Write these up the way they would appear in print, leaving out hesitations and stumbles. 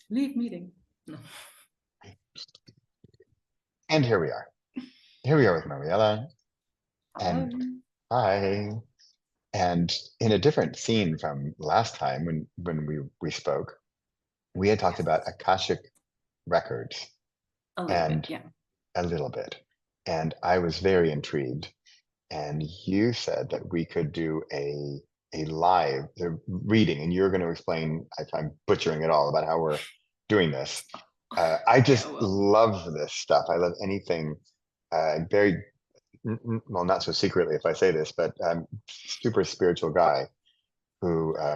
Leave meeting. No. And here we are. Here we are with Mariella. And hi. And in a different scene from last time when we spoke, we had talked about Akashic Records A little bit, and yeah. a little bit. And I was very intrigued. And you said that we could do a live reading, and you're going to explain, if I'm butchering it all, about how we're doing this. I just love this stuff. I love anything very, well, not so secretly if I say this, but super spiritual guy who, I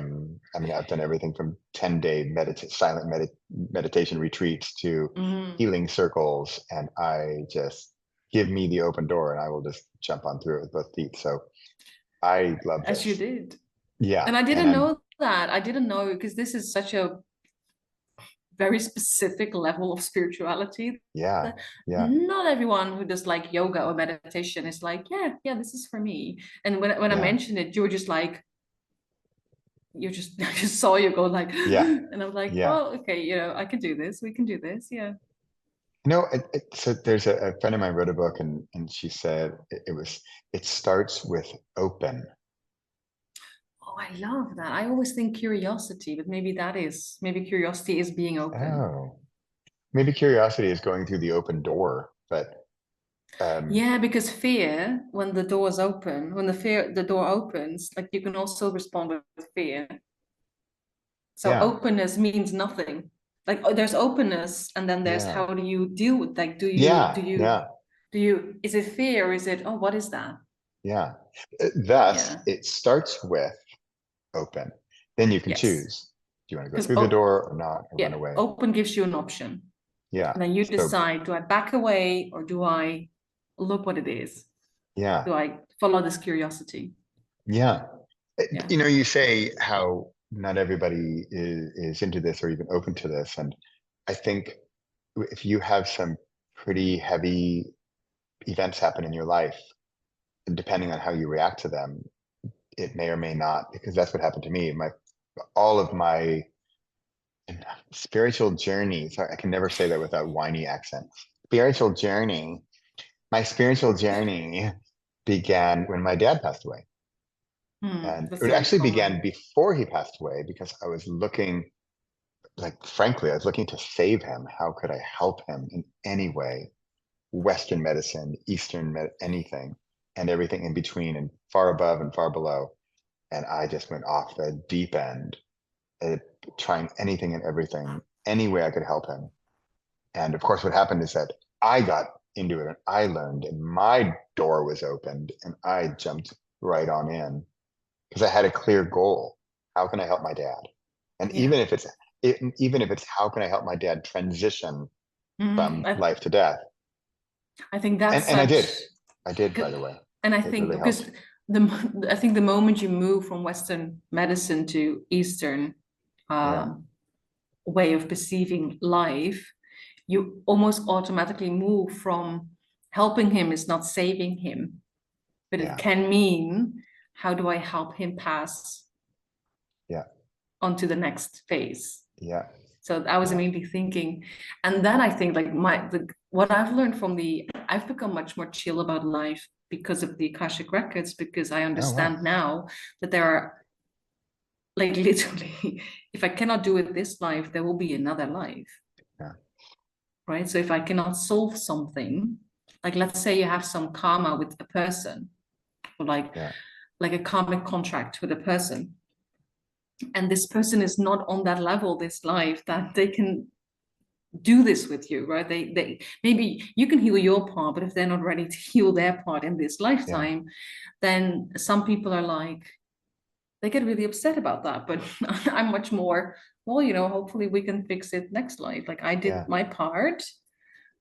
mean, I've done everything from 10-day silent meditation retreats to healing circles. And I just, give me the open door and I will just jump on through it with both feet. So I love this. As you did. Yeah. And I didn't know that. I didn't know, because this is such a very specific level of spirituality. Yeah. Yeah. Not everyone who does like yoga or meditation is like, yeah, this is for me. And when I mentioned it, you were just like, I just saw you go like, yeah. And I was like, well, okay, I can do this. We can do this. Yeah. No, so there's a friend of mine wrote a book, and she said it starts with open. Oh, I love that. I always think curiosity, but maybe curiosity is being open. Oh, maybe curiosity is going through the open door, but yeah, because fear, when the door is open, when the door opens, like you can also respond with fear. So openness means nothing. Like there's openness, and then there's how do you deal with, like, is it fear, or is it, oh, what is that? Yeah. Thus, it starts with open. Then you can choose. Do you want to go through the door or not, or run away? Open gives you an option. Yeah. And then you decide, do I back away or do I look what it is? Yeah. Do I follow this curiosity? Yeah. You say how not everybody is into this or even open to this. And I think if you have some pretty heavy events happen in your life, and depending on how you react to them, it may or may not, because that's what happened to me. All of my spiritual journey, sorry, I can never say that without whiny accent. My spiritual journey began when my dad passed away. And it actually began before he passed away, because I was looking, frankly, I was looking to save him. How could I help him in any way? Western medicine, Eastern anything, and everything in between, and far above and far below. And I just went off the deep end, trying anything and everything, any way I could help him. And of course, what happened is that I got into it and I learned, and my door was opened and I jumped right on in, because I had a clear goal. How can I help my dad? And even if it's how can I help my dad transition from life to death? I think that's and I did, by the way. And I think because I think the moment you move from Western medicine to Eastern way of perceiving life, you almost automatically move from helping him is not saving him, but it can mean, how do I help him pass onto the next phase? Yeah. So I was immediately thinking, and then I think like what I've learned from I've become much more chill about life because of the Akashic Records, because I understand now that there are, like, literally, if I cannot do it this life, there will be another life. Yeah. Right. So if I cannot solve something, like let's say you have some karma with a person, or like a karmic contract with a person, and this person is not on that level this life that they can do this with you, right? They maybe you can heal your part, but if they're not ready to heal their part in this lifetime, then some people are like, they get really upset about that. But I'm much more, well, hopefully we can fix it next life. Like I did my part.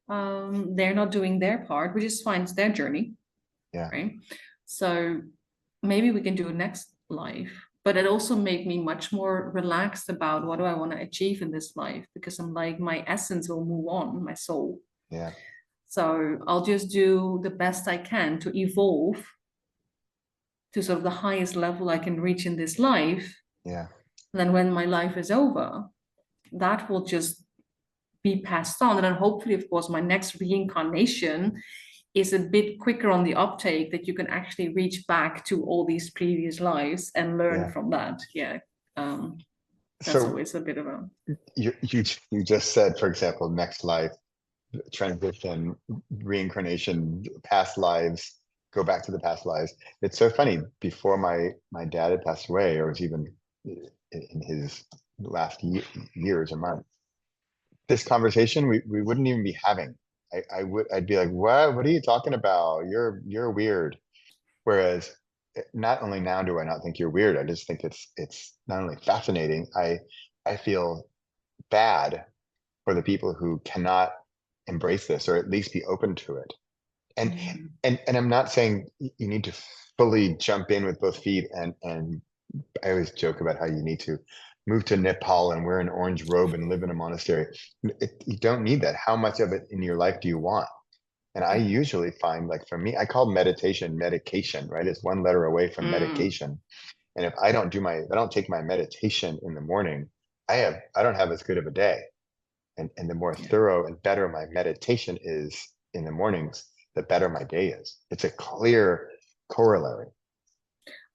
They're not doing their part, which is fine. It's their journey. Yeah. Right. So maybe we can do it next life. But it also made me much more relaxed about what do I want to achieve in this life, because I'm like, my essence will move on, my soul. Yeah. So I'll just do the best I can to evolve to sort of the highest level I can reach in this life. Yeah. And then when my life is over, that will just be passed on. And then hopefully, of course, my next reincarnation is a bit quicker on the uptake, that you can actually reach back to all these previous lives and learn from that. That's always a bit of a... You just said, for example, next life, transition, reincarnation, past lives, go back to the past lives. It's so funny. Before my dad had passed away, or was even in his last years or months, this conversation we wouldn't even be having. I'd be like, what are you talking about? You're weird. Whereas not only now do I not think you're weird, I just think it's not only fascinating, I feel bad for the people who cannot embrace this, or at least be open to it. And I'm not saying you need to fully jump in with both feet, and I always joke about how you need to move to Nepal and wear an orange robe and live in a monastery. You don't need that. How much of it in your life do you want? And I usually find, like, for me, I call meditation medication, right? It's one letter away from medication. And if I don't take my meditation in the morning, I don't have as good of a day. And the more thorough and better my meditation is in the mornings, the better my day is. It's a clear corollary.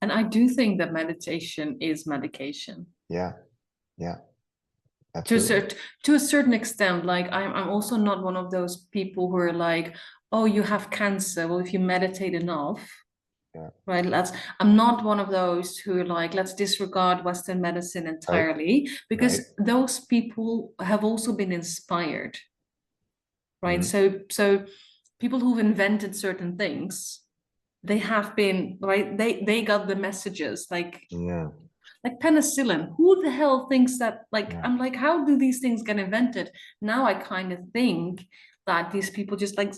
And I do think that meditation is medication. Yeah. Absolutely. To a certain extent. Like, I'm also not one of those people who are like, oh, you have cancer, well, if you meditate enough, right? I'm not one of those who are like, let's disregard Western medicine entirely, because those people have also been inspired, right? So people who've invented certain things, they have been, right, they got the messages, like penicillin. Who the hell thinks that? I'm like, how do these things get invented? Now I kind of think that these people just, like,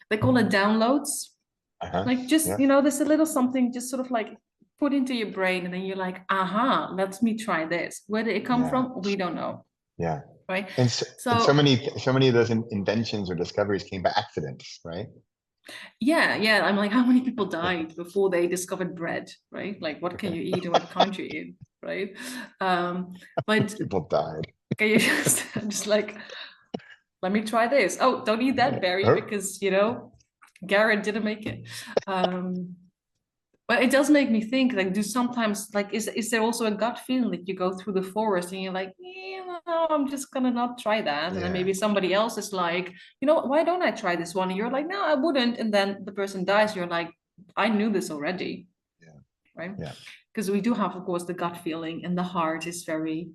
they call it downloads. Like, just there's a little something just sort of like put into your brain, and then you're like, aha, let me try this. Where did it come from? We don't know. Right. And so many of those inventions or discoveries came by accidents, right? I'm like, how many people died before they discovered bread, right? Like, what can you eat and what can't you eat, right? But people died. Okay, I'm just like, let me try this. Oh, don't eat that berry because Garrett didn't make it. But it does make me think, like, sometimes, like, is there also a gut feeling that you go through the forest and you're like, no, I'm just gonna not try that. And then maybe somebody else is like, why don't I try this one? And you're like, no, I wouldn't. And then the person dies. You're like, I knew this already. Right. Because we do have, of course, the gut feeling, and the heart is very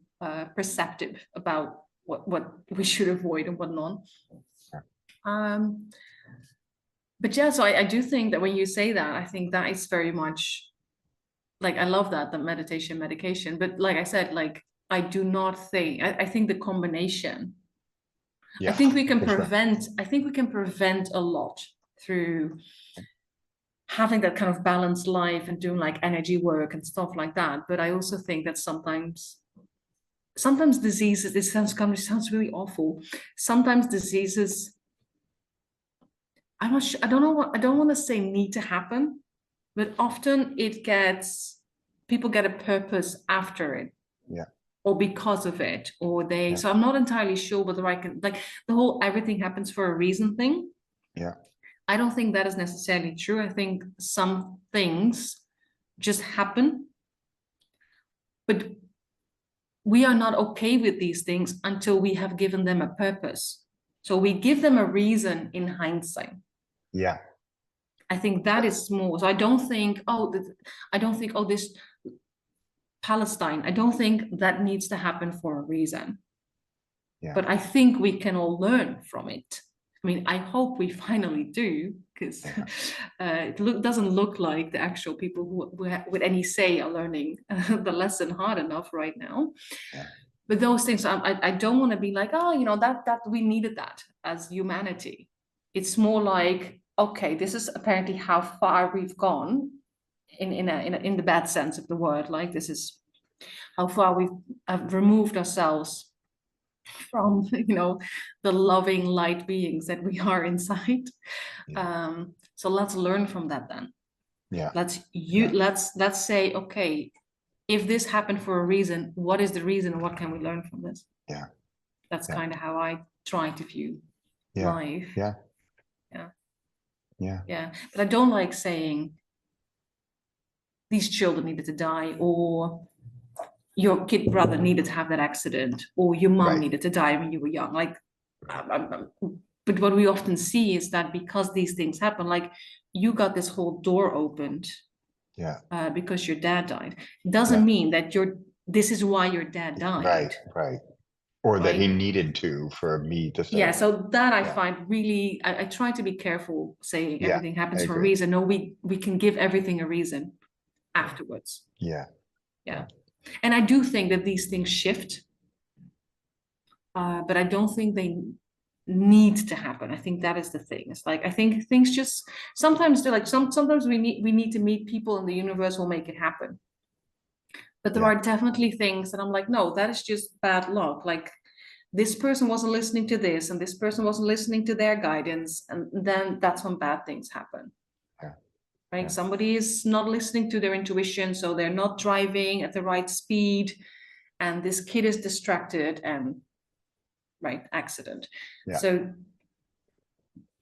perceptive about what we should avoid and what not. But so I do think that when you say that, I think that is very much, like, I love that, the medication. But like I said, like, I do not think, I think the combination, I think we can prevent, a lot through having that kind of balanced life and doing, like, energy work and stuff like that. But I also think that sometimes diseases, this sounds really awful. Sometimes diseases, I'm not sure, I don't want to say need to happen, but often people get a purpose after it. Or because of it, or so I'm not entirely sure whether I can, like, the whole everything happens for a reason thing. I don't think that is necessarily true. I think some things just happen, but we are not okay with these things until we have given them a purpose. So we give them a reason in hindsight. I think that is more. So I don't think, this Palestine, I don't think that needs to happen for a reason. But I think we can all learn from it. I mean, I hope we finally do, because it doesn't look like the actual people who with any say are learning the lesson hard enough right now. But those things, I don't want to be like, that we needed that as humanity. It's more like, okay, this is apparently how far we've gone in the bad sense of the word. Like, this is how far we've removed ourselves from, the loving light beings that we are inside. So let's learn from that then. Let's say, okay, if this happened for a reason, what is the reason and what can we learn from this? Yeah. That's kind of how I try to view life. Yeah. Yeah. Yeah. Yeah. But I don't like saying these children needed to die, or your kid brother needed to have that accident, or your mom needed to die when you were young. Like, but what we often see is that because these things happen, like you got this whole door opened because your dad died. It doesn't mean that this is why your dad died. Right. Or that he needed to for me to say. Yeah, so that I find really, I try to be careful saying everything happens for a reason. No, we can give everything a reason afterwards. Yeah. And I do think that these things shift, but I don't think they need to happen. I think that is the thing. It's like I think things just sometimes they're like sometimes we need to meet people, and the universe will make it happen. But there are definitely things that I'm like, no, that is just bad luck. Like this person wasn't listening to this, and this person wasn't listening to their guidance, and then that's when bad things happen. Right? Somebody is not listening to their intuition, so they're not driving at the right speed, and this kid is distracted and accident. So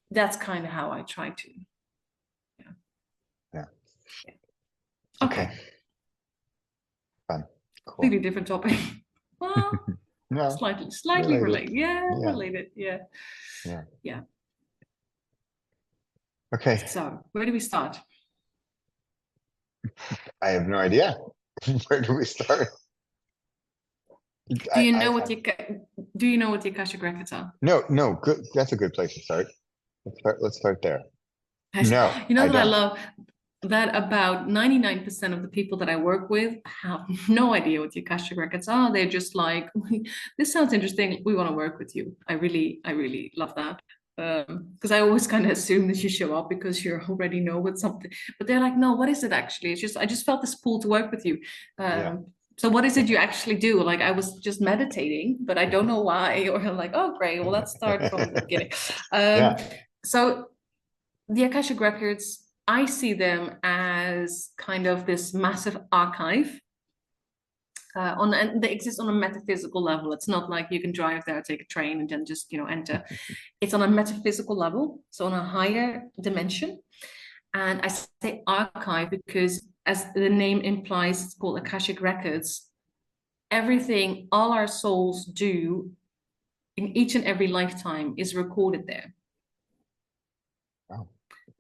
that's kind of how I try to. Okay. Fun. Cool. Completely different topic. Well, slightly related. Related. Yeah. Okay. So where do we start? I have no idea. Where do we start? Do you know what the Akashic Records are? No. Good. That's a good place to start. Let's start there. No, you know that I love that about 99% of the people that I work with have no idea what the Akashic Records are. They're just like, this sounds interesting. We want to work with you. I really love that. Because I always kind of assume that you show up because you already know what something, but they're like, no, what is it actually? It's just, I just felt this pull to work with you. So what is it you actually do? Like, I was just meditating, but I don't know why. Or like, oh, great. Well, let's start from the beginning. So the Akashic Records, I see them as kind of this massive archive. And they exist on a metaphysical level. It's not like you can drive there, take a train, and then just enter. It's on a metaphysical level, so on a higher dimension. And I say archive because, as the name implies, it's called Akashic Records. Everything all our souls do in each and every lifetime is recorded there. Wow.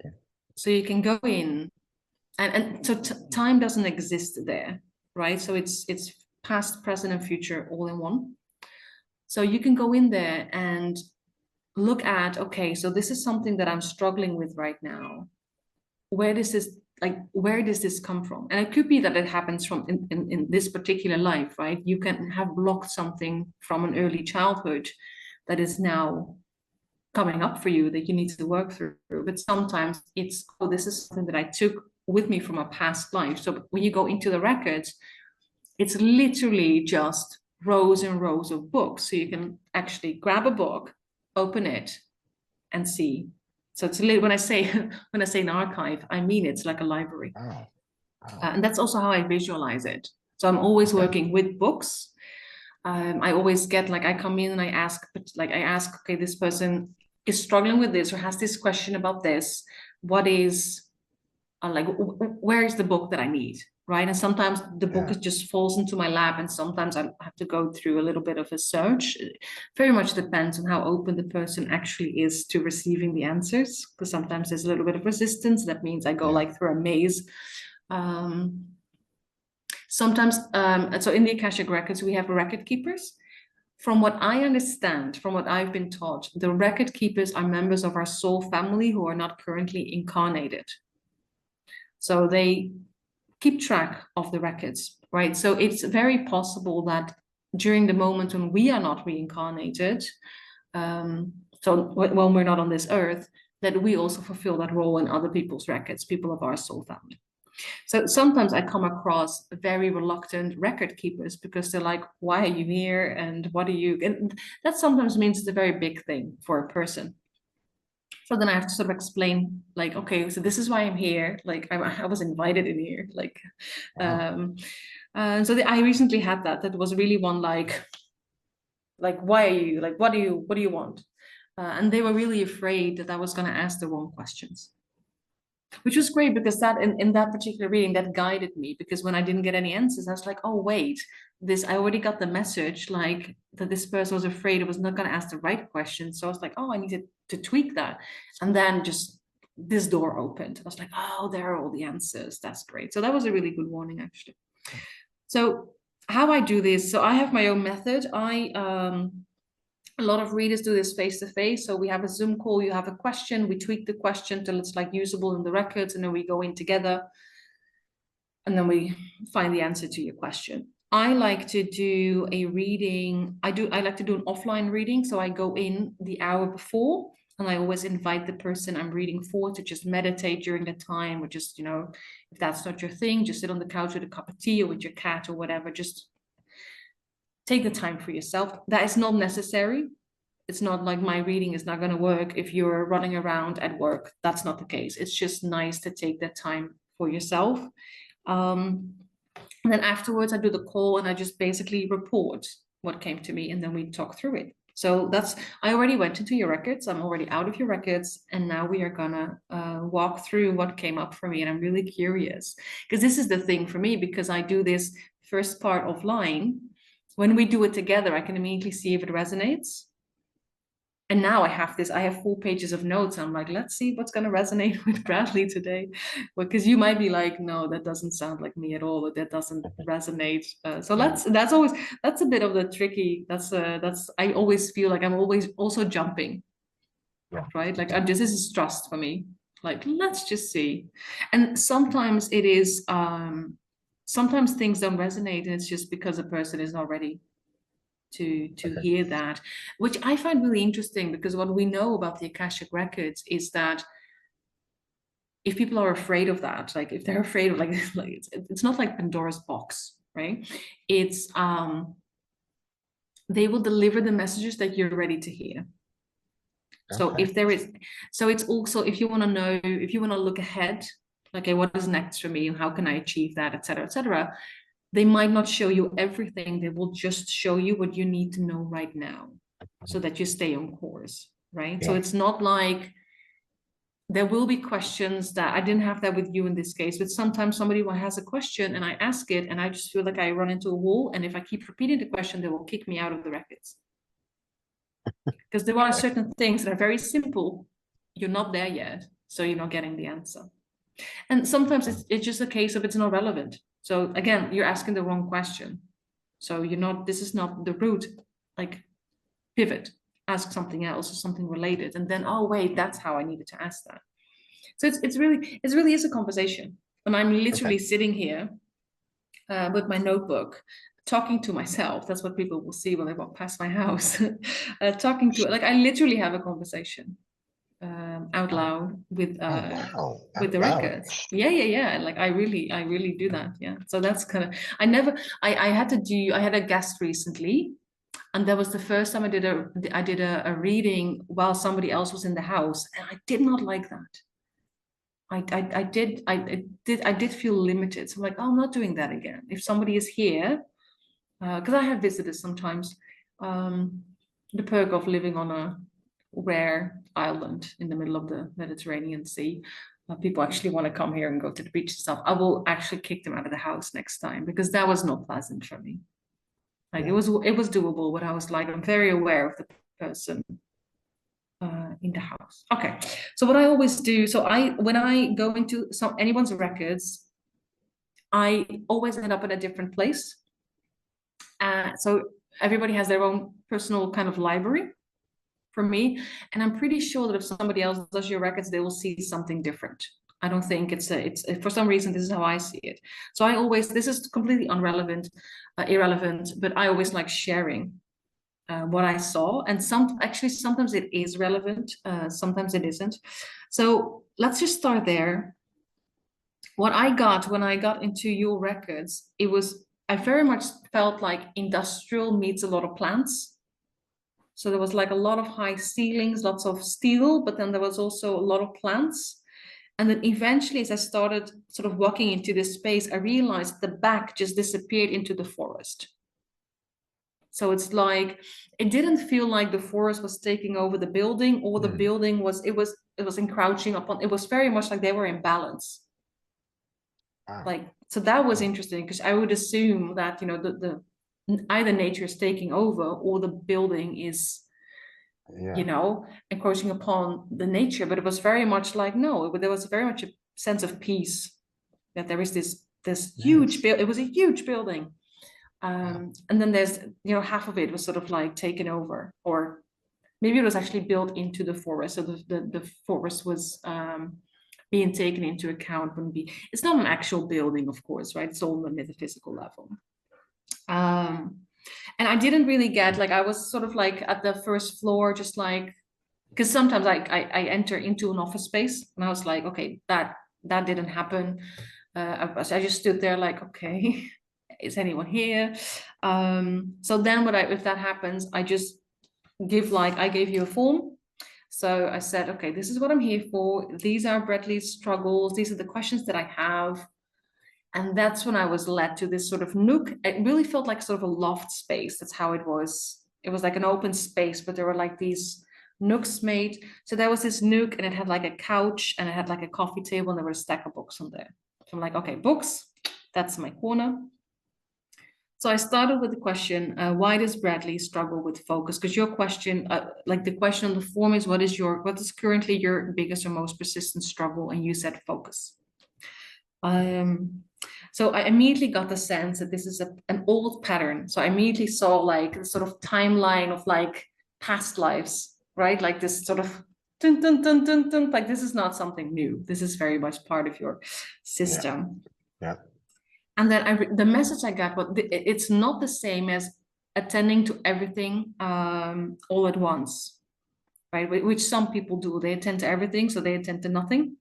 Okay. So you can go in, and so time doesn't exist there, right? So it's past, present, and future all in one. So you can go in there and look at, okay, so this is something that I'm struggling with right now. Where does this come from? And it could be that it happens from in this particular life, right? You can have blocked something from an early childhood that is now coming up for you that you need to work through. But sometimes it's, oh, this is something that I took with me from a past life. So when you go into the records, it's literally just rows and rows of books. So you can actually grab a book, open it, and see. So it's when I say an archive, I mean it's like a library. And that's also how I visualize it. So I'm always working with books. I always get, like, I come in and I ask, okay, this person is struggling with this or has this question about this. What is, where is the book that I need? Right. And sometimes the book just falls into my lap, and sometimes I have to go through a little bit of a search. It very much depends on how open the person actually is to receiving the answers, because sometimes there's a little bit of resistance. That means I go like through a maze. Sometimes, so in the Akashic Records, we have record keepers. From what I understand, from what I've been taught, the record keepers are members of our soul family who are not currently incarnated. So they keep track of the records, right? So it's very possible that during the moment when we are not reincarnated, so when we're not on this earth, that we also fulfill that role in other people's records, people of our soul family. So sometimes I come across very reluctant record keepers because they're like, why are you here? And what are you? And that sometimes means it's a very big thing for a person. So then I have to sort of explain, like, okay, so this is why I'm here. Like, I was invited in here. Like, I recently had that. That was really one, like, Like, why are you, like, what do you want? And they were really afraid that I was going to ask the wrong questions, which was great, because that in that particular reading, that guided me, because when I didn't get any answers, I was like, oh wait, I already got the message, like, that this person was afraid it was not going to ask the right question. So I was like, oh, I needed to tweak that. And then just this door opened. I was like, oh, there are all the answers. That's great. So that was a really good warning, actually. So how I do this, so I have my own method. A lot of readers do this face to face. So we have a Zoom call, you have a question, we tweak the question till it's like usable in the records, and then we go in together and then we find the answer to your question. I like to do a reading. I like to do an offline reading. So I go in the hour before, and I always invite the person I'm reading for to just meditate during the time, or just, if that's not your thing, just sit on the couch with a cup of tea or with your cat or whatever. Just take the time for yourself. That is not necessary. It's not like my reading is not going to work if you're running around at work. That's not the case. It's just nice to take that time for yourself. And then afterwards, I do the call and I just basically report what came to me, and then we talk through it. So I already went into your records. I'm already out of your records. And now we are gonna walk through what came up for me. And I'm really curious, because this is the thing for me, because I do this first part offline. When we do it together, I can immediately see if it resonates. And now I have 4 pages of notes. I'm like, let's see what's going to resonate with Bradley today. Because you might be like, no, that doesn't sound like me at all. That doesn't resonate. So that's a bit of the tricky. I always feel like I'm always also jumping. Yeah. Right? Like, this is trust for me. Like, let's just see. And sometimes it is, sometimes things don't resonate, and it's just because a person is not ready to hear that, which I find really interesting, because what we know about the Akashic Records is that if people are afraid of that, like if they're afraid of like it's not like Pandora's box, right? It's they will deliver the messages that you're ready to hear. So if there is, so it's also, if you want to know, if you want to look ahead, like, okay, what is next for me? How can I achieve that, etc., etc. They might not show you everything. They will just show you what you need to know right now, so that you stay on course, right? Yeah. So it's not like, there will be questions that I didn't have that with you in this case, but sometimes somebody has a question and I ask it and I just feel like I run into a wall. And if I keep repeating the question, they will kick me out of the records. Because there are certain things that are very simple. You're not there yet, so you're not getting the answer. And sometimes it's just a case of it's not relevant. So again, you're asking the wrong question. So this is not the route, like pivot, ask something else or something related. And then, oh wait, that's how I needed to ask that. So it really is a conversation. And I'm literally sitting here with my notebook, talking to myself. That's what people will see when they walk past my house. Talking to, like, I literally have a conversation out loud with the records. Yeah. Like I really do that. Yeah. So that's kind of, I had a guest recently, and that was the first time I did a reading while somebody else was in the house, and I did not like that. I did feel limited. So I'm like, oh, I'm not doing that again. If somebody is here, because I have visitors sometimes, the perk of living on a rare island in the middle of the Mediterranean Sea, people actually want to come here and go to the beach and stuff. I will actually kick them out of the house next time, because that was not pleasant for me. Like, it was doable, but I was like, I'm very aware of the person in the house. Okay, so what I always do, so when I go into anyone's records, I always end up in a different place. So everybody has their own personal kind of library for me, and I'm pretty sure that if somebody else does your records, they will see something different. I don't think it's for some reason, this is how I see it. So this is completely irrelevant, but I always like sharing what I saw. And sometimes it is relevant, sometimes it isn't. So let's just start there. What I got when I got into your records, I very much felt like industrial meets a lot of plants. So there was like a lot of high ceilings, lots of steel, but then there was also a lot of plants. And then eventually, as I started sort of walking into this space, I realized the back just disappeared into the forest. So it's like, it didn't feel like the forest was taking over the building, or the building was encroaching upon. It was very much like they were in balance. Like, so that was interesting, because I would assume that, you know, the either nature is taking over, or the building is, you know, encroaching upon the nature. But it was very much like, no, there was very much a sense of peace, that there is this huge build. It was a huge building. And then there's, you know, half of it was sort of like taken over, or maybe it was actually built into the forest. So the forest was being taken into account. It's not an actual building, of course, right? It's all on the metaphysical level. And I didn't really get, like, I was sort of like at the first floor, just like, because sometimes I enter into an office space, and I was like, okay, that didn't happen. I just stood there like, okay, is anyone here? So then if that happens, I just I gave you a form. So I said, okay, this is what I'm here for. These are Bradley's struggles. These are the questions that I have. And that's when I was led to this sort of nook. It really felt like sort of a loft space. That's how it was. It was like an open space, but there were like these nooks made. So there was this nook, and it had like a couch, and it had like a coffee table, and there were a stack of books on there. So I'm like, okay, books, that's my corner. So I started with the question, why does Bradley struggle with focus? Because your question, like the question on the form is, what is currently your biggest or most persistent struggle? And you said focus. So I immediately got the sense that this is an old pattern. So I immediately saw like a sort of timeline of like past lives, right? Like this sort of dun, dun, dun, dun, dun, like this is not something new. This is very much part of your system. Yeah. And then the message I got, well, it's not the same as attending to everything all at once, right? Which some people do. They attend to everything, so they attend to nothing.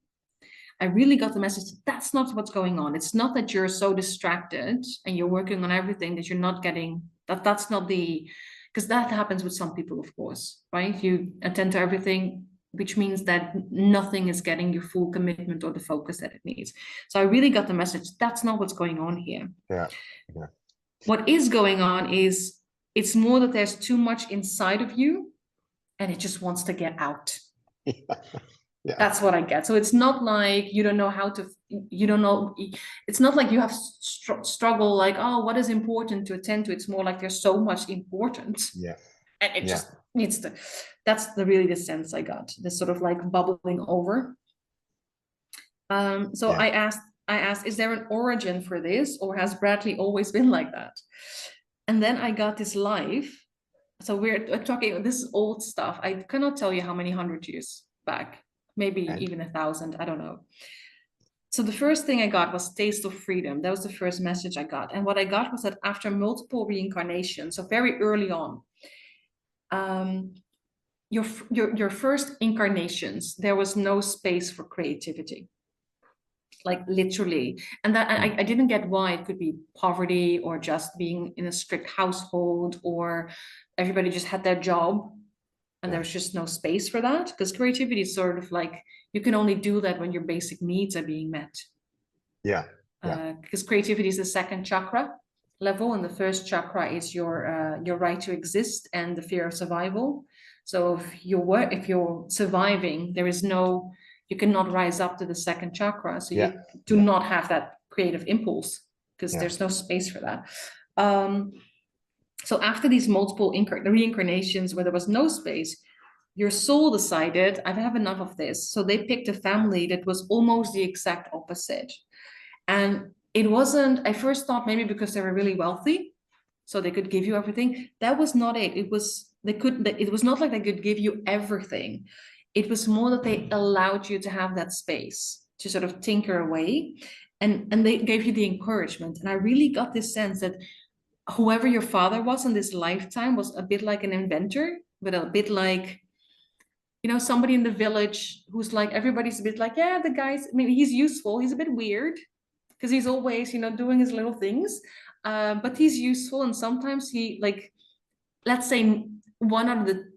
I really got the message that that's not what's going on. It's not that you're so distracted and you're working on everything that you're not getting, that's not because that happens with some people, of course, right? You attend to everything, which means that nothing is getting your full commitment or the focus that it needs. So I really got the message, that's not what's going on here. Yeah. What is going on is, it's more that there's too much inside of you and it just wants to get out. Yeah. That's what I get. So it's not like you don't know how to, you don't know, it's not like you have struggle like, oh, what is important to attend to? It's more like there's so much important. Yeah. And it just needs to, that's really the sense I got, this sort of like bubbling over. So I asked, is there an origin for this, or has Bradley always been like that? And then I got this live. So we're talking, this is old stuff. I cannot tell you how many 100 years back. Maybe even 1,000, I don't know. So the first thing I got was taste of freedom. That was the first message I got. And what I got was that after multiple reincarnations, so very early on, your first incarnations, there was no space for creativity. Like literally. And that I didn't get why. It could be poverty, or just being in a strict household, or everybody just had their job. And there's just no space for that, because creativity is sort of like, you can only do that when your basic needs are being met. Yeah. Because creativity is the second chakra level, and the first chakra is your right to exist and the fear of survival. So if you're surviving, you cannot rise up to the second chakra. So you do not have that creative impulse, because there's no space for that. So after these multiple reincarnations where there was no space, your soul decided, I have enough of this. So they picked a family that was almost the exact opposite. And it wasn't, I first thought maybe because they were really wealthy, so they could give you everything. That was not it. It was not like they could give you everything. It was more that they allowed you to have that space to sort of tinker away. And they gave you the encouragement. And I really got this sense that whoever your father was in this lifetime was a bit like an inventor, but a bit like, somebody in the village who's like, everybody's a bit like, yeah, the guy's, he's useful. He's a bit weird because he's always, doing his little things, but he's useful. And sometimes he, like, let's say 1 out of the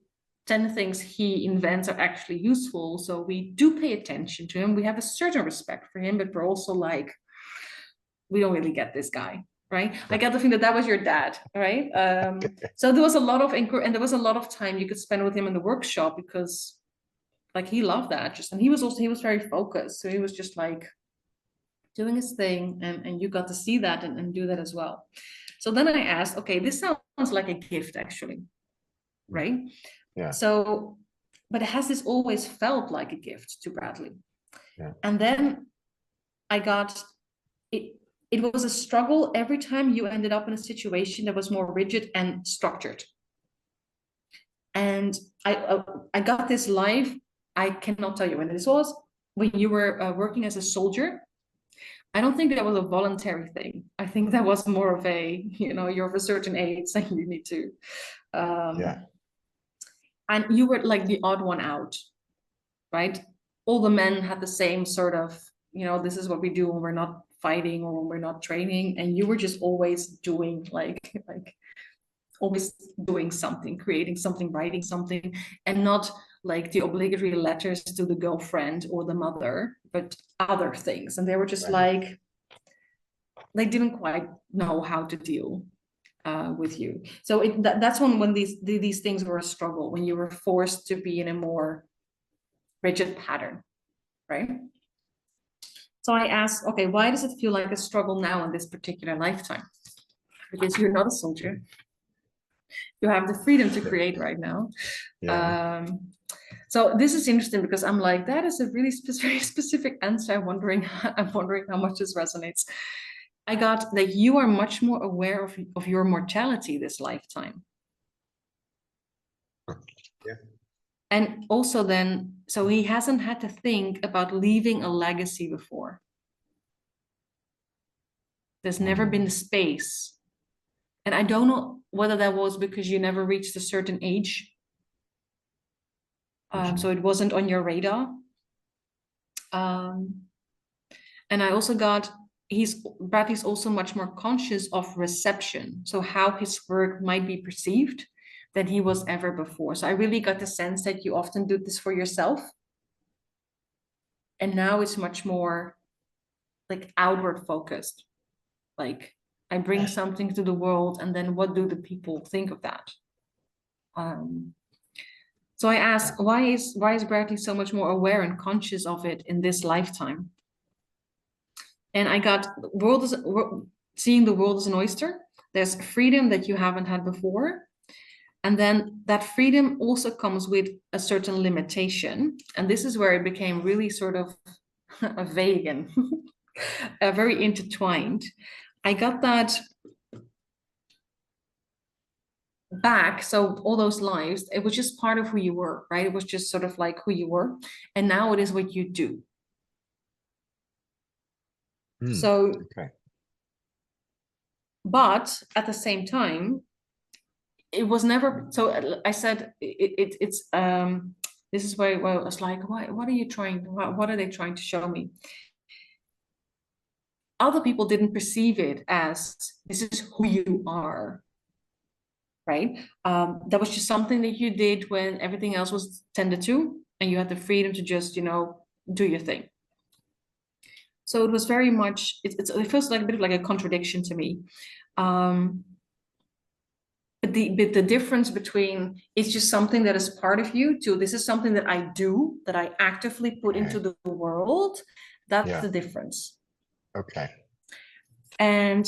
10 things he invents are actually useful. So we do pay attention to him. We have a certain respect for him, but we're also like, we don't really get this guy. right? I got the feeling that that was your dad, right? So there was a lot of and there was a lot of time you could spend with him in the workshop, because like he loved that. Just, and he was very focused, so he was just like doing his thing, and you got to see that and do that as well. So then I asked, okay, this sounds like a gift actually, right? Yeah. So, but has this always felt like a gift to Bradley? Yeah. And then I got it. It was a struggle every time you ended up in a situation that was more rigid and structured. And I got this life. I cannot tell you when this was, when you were working as a soldier. I don't think that was a voluntary thing. I think that was more of a, you're of a certain age and you need to. Yeah. And you were like the odd one out, right? All the men had the same sort of, this is what we do when we're not fighting or when we're not training. And you were just always doing like always doing something, creating something, writing something, and not like the obligatory letters to the girlfriend or the mother, but other things. And they were just like, they didn't quite know how to deal with you. So that's when these things were a struggle, when you were forced to be in a more rigid pattern, right? So I asked, okay, why does it feel like a struggle now in this particular lifetime? Because you're not a soldier. You have the freedom to create right now. Yeah. So this is interesting, because I'm like, that is a really very specific answer. I'm wondering how much this resonates. I got that you are much more aware of your mortality this lifetime. Yeah. And also then, so he hasn't had to think about leaving a legacy before. There's never been the space. And I don't know whether that was because you never reached a certain age. So it wasn't on your radar. And I also got, Bradley's also much more conscious of reception. So how his work might be perceived than he was ever before. So I really got the sense that you often do this for yourself. And now it's much more like outward focused. Like, I bring something to the world, and then what do the people think of that? So I asked, why is Bradley so much more aware and conscious of it in this lifetime? And I got seeing the world as an oyster. There's freedom that you haven't had before. And then that freedom also comes with a certain limitation. And this is where it became really sort of a vague and very intertwined. I got that back. So all those lives, it was just part of who you were, right? It was just sort of like who you were. And now it is what you do. So, okay. But at the same time, it was never, so I said, it's, this is where I was like, what are you trying, what are they trying to show me? Other people didn't perceive it as, this is who you are, right? That was just something that you did when everything else was tended to, and you had the freedom to just, do your thing. So it was very much, it feels like a bit of like a contradiction to me. But the difference between it's just something that is part of you to this is something that I do, that I actively put into the world, that's the difference. Okay. And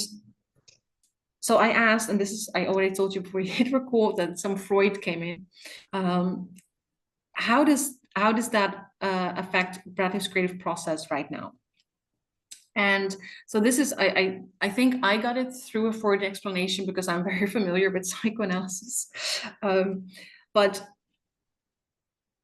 so I asked, and this is, I already told you before you hit record that some Freud came in. How does that affect Bradley's creative process right now? And so this is, I think I got it through a Freud explanation because I'm very familiar with psychoanalysis. But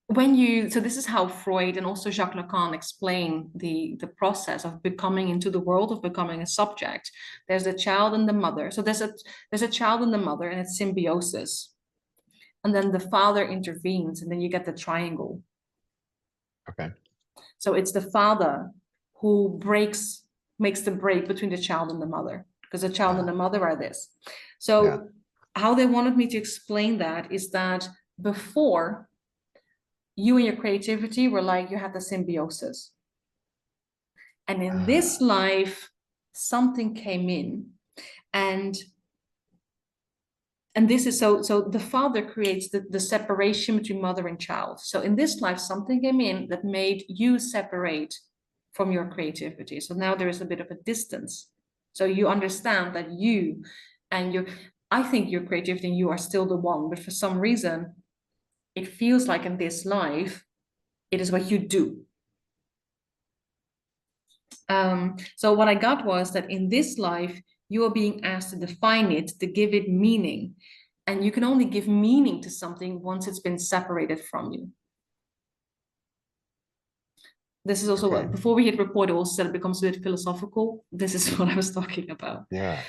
so this is how Freud and also Jacques Lacan explain the process of becoming into the world, of becoming a subject. There's a child and the mother. So there's a child and the mother, and it's symbiosis. And then the father intervenes, and then you get the triangle. Okay. So it's the father who makes the break between the child and the mother, because the child and the mother are this. So how they wanted me to explain that is that before, you and your creativity were like, you had the symbiosis. And in this life, something came in. And this is so the father creates the separation between mother and child. So in this life, something came in that made you separate from your creativity. So now there is a bit of a distance. So you understand that you and your, I think your creativity and you are still the one, but for some reason, it feels like in this life, it is what you do. So what I got was that in this life, you are being asked to define it, to give it meaning. And you can only give meaning to something once it's been separated from you. This is also what, before we hit report, I also said it becomes a bit philosophical. This is what I was talking about. Yeah.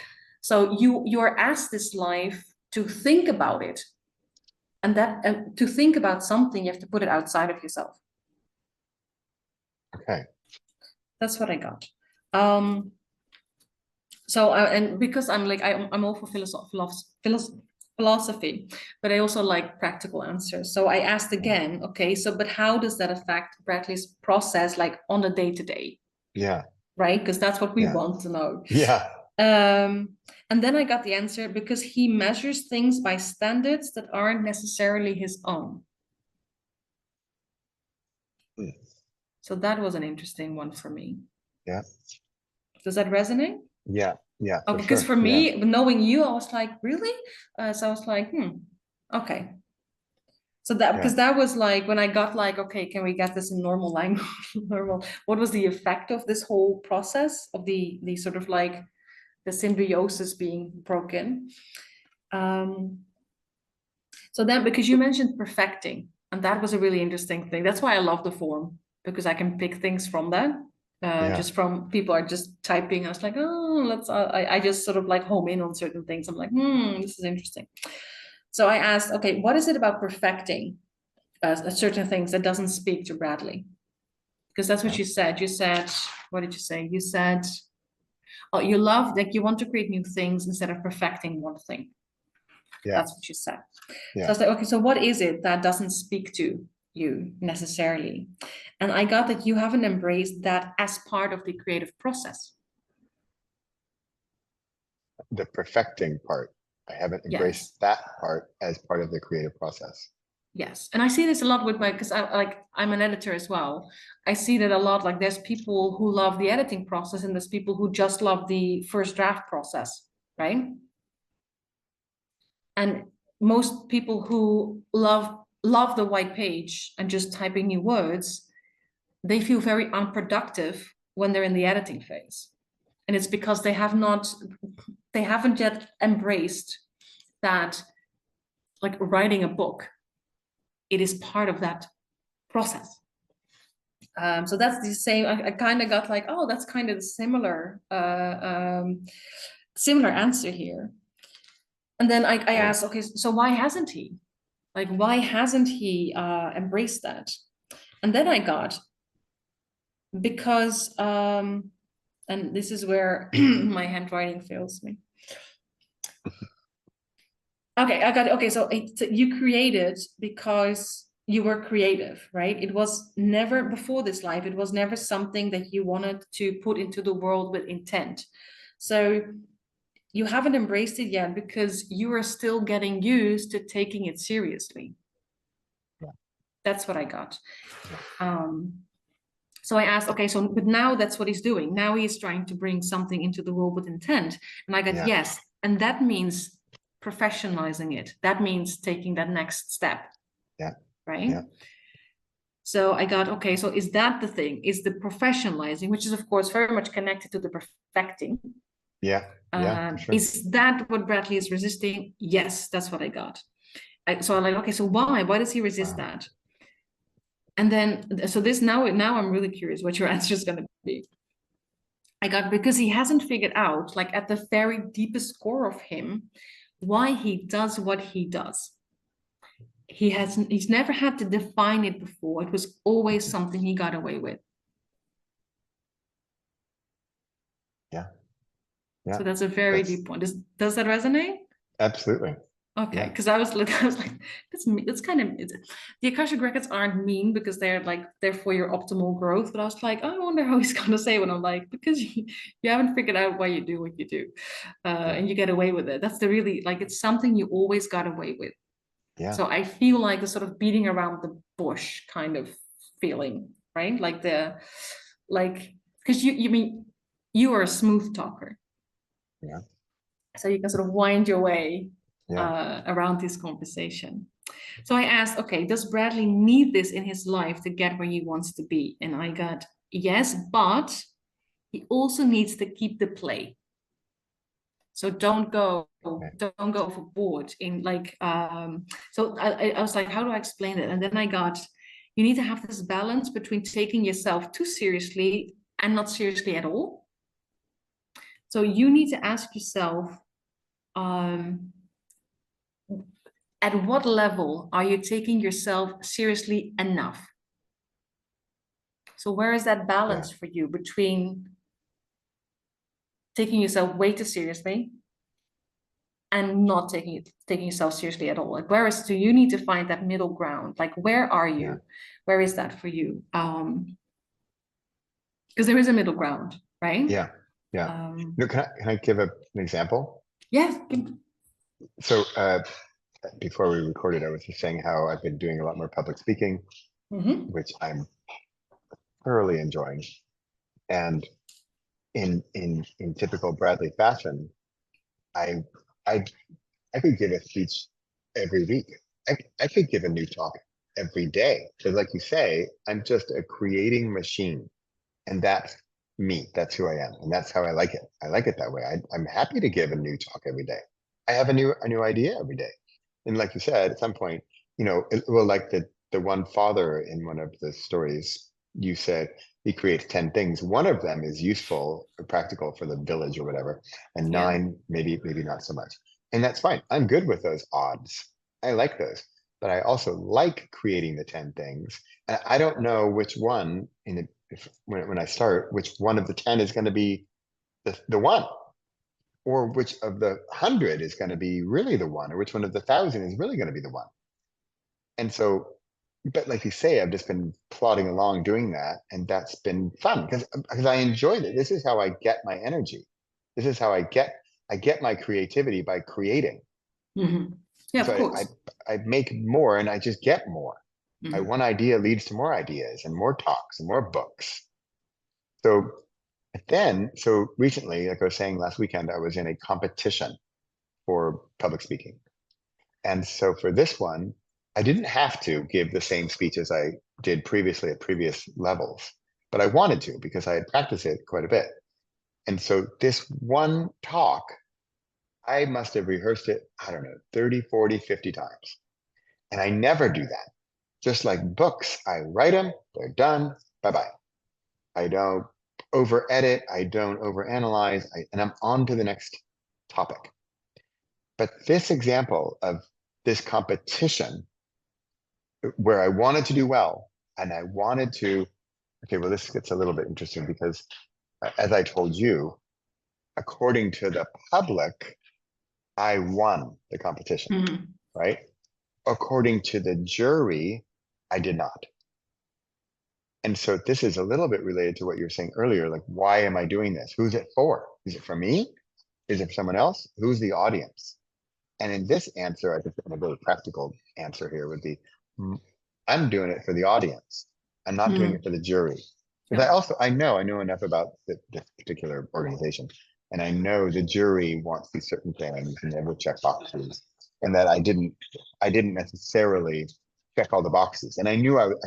So you are asked this life to think about it. And that to think about something, you have to put it outside of yourself. Okay. That's what I got. So and because I'm like I'm all for philosophy, but I also like practical answers. So I asked again, okay, so but how does that affect Bradley's process, like on a day-to-day? Yeah. Right, because that's what we want to know. Yeah. And then I got the answer, because he measures things by standards that aren't necessarily his own. So that was an interesting one for me. Yeah. Does that resonate? Yeah. Yeah. Oh, because for me, knowing you, I was like, really? So I was like, okay. So that, because that was like, when I got like, okay, can we get this in normal language? What was the effect of this whole process of the sort of like the symbiosis being broken? So then, because you mentioned perfecting, and that was a really interesting thing. That's why I love the form, because I can pick things from that. Just from people are just typing. I was like, oh, I just sort of like home in on certain things. I'm like, this is interesting. So I asked, okay, what is it about perfecting certain things that doesn't speak to Bradley? Because that's what you said. You said, what did you say? You said, oh, you love, like you want to create new things instead of perfecting one thing. Yeah. That's what you said. Yeah. So I was like, okay, so what is it that doesn't speak to you necessarily? And I got that you haven't embraced that as part of the creative process. The perfecting part. I haven't embraced that part as part of the creative process. Yes. And I see this a lot with because I'm an editor as well. I see that a lot, like there's people who love the editing process and there's people who just love the first draft process, right? And most people who love the white page and just typing new words, they feel very unproductive when they're in the editing phase. And it's because they haven't yet embraced that, like writing a book, it is part of that process. So that's the same. I kind of got like, oh, that's kind of the similar answer here. And then I asked, okay, so why hasn't he? Like, why hasn't he embraced that? And then I got, because, and this is where my handwriting fails me. Okay, I got it. Okay, so you created because you were creative, right? It was never, before this life, it was never something that you wanted to put into the world with intent. So you haven't embraced it yet because you are still getting used to taking it seriously. Yeah. That's what I got. So I asked, okay, so, but now that's what he's doing. Now he's trying to bring something into the world with intent. And I got, yes. And that means professionalizing it. That means taking that next step. Yeah. Right. Yeah. So I got, okay, so is that the thing? Is the professionalizing, which is of course very much connected to the perfecting. Yeah. Yeah. Sure. Is that what Bradley is resisting? Yes, that's what I got. So I'm like, okay, so why? Why does he resist that? And then, so this now I'm really curious what your answer is going to be. I got, because he hasn't figured out, like at the very deepest core of him, why he does what he does. He's never had to define it before. It was always something he got away with. Yeah. Yeah. So that's a very deep point. Does that resonate? Absolutely. Okay, because I was like, that's kind of the Akashic Records aren't mean because they're like they're for your optimal growth. But I was like, oh, I wonder how he's gonna say when I'm like, because you haven't figured out why you do what you do, and you get away with it. That's the really like it's something you always got away with. Yeah. So I feel like the sort of beating around the bush kind of feeling, right? Like because you mean you are a smooth talker. Yeah. So you can sort of wind your way Yeah. around this conversation. So I asked, okay, does Bradley need this in his life to get where he wants to be? And I got yes, but he also needs to keep the play. So don't go overboard in like so I was like, how do I explain it? And then I got you need to have this balance between taking yourself too seriously and not seriously at all. So you need to ask yourself, at what level are you taking yourself seriously enough? So where is that balance for you between taking yourself way too seriously and not taking yourself seriously at all? Like do you need to find that middle ground? Like where are you? Yeah. Where is that for you? Because there is a middle ground, right? Yeah. Yeah. Can I give an example? Yeah. So before we recorded, I was just saying how I've been doing a lot more public speaking, which I'm thoroughly enjoying. And in typical Bradley fashion, I could give a speech every week. I could give a new talk every day. Because like you say, I'm just a creating machine. And that's me. That's who I am. And that's how I like it. I like it that way. I'm happy to give a new talk every day. I have a new idea every day. And like you said, at some point, like the one father in one of the stories, you said he creates 10 things. One of them is useful or practical for the village or whatever. And 9, maybe not so much. And that's fine. I'm good with those odds. I like those. But I also like creating the 10 things. And I don't know which one when I start, which one of the 10 is going to be the one, or which of the 100 is going to be really the one, or which one of the 1,000 is really going to be the one. And so, but like you say, I've just been plodding along doing that, and that's been fun because I enjoyed it. This is how I get my energy. This is how I get my creativity by creating. Yeah, so of course. I make more, and I just get more. One idea leads to more ideas and more talks and more books. So recently, like I was saying last weekend, I was in a competition for public speaking. And so for this one, I didn't have to give the same speech as I did previously at previous levels, but I wanted to because I had practiced it quite a bit. And so this one talk, I must have rehearsed it, I don't know, 30, 40, 50 times. And I never do that. Just like books, I write them, they're done, bye-bye. I don't over edit, I don't over analyze, and I'm on to the next topic. But this example of this competition where I wanted to do well, and I wanted to, okay, well, this gets a little bit interesting because as I told you, according to the public, I won the competition, right? According to the jury, I did not. And so this is a little bit related to what you were saying earlier, like, why am I doing this? Who's it for? Is it for me? Is it for someone else? Who's the audience? And in this answer, I think a very practical answer here would be, I'm doing it for the audience. I'm not doing it for the jury. Because I know enough about this particular organization. And I know the jury wants these certain things and they will check boxes. And that I didn't necessarily check all the boxes. And I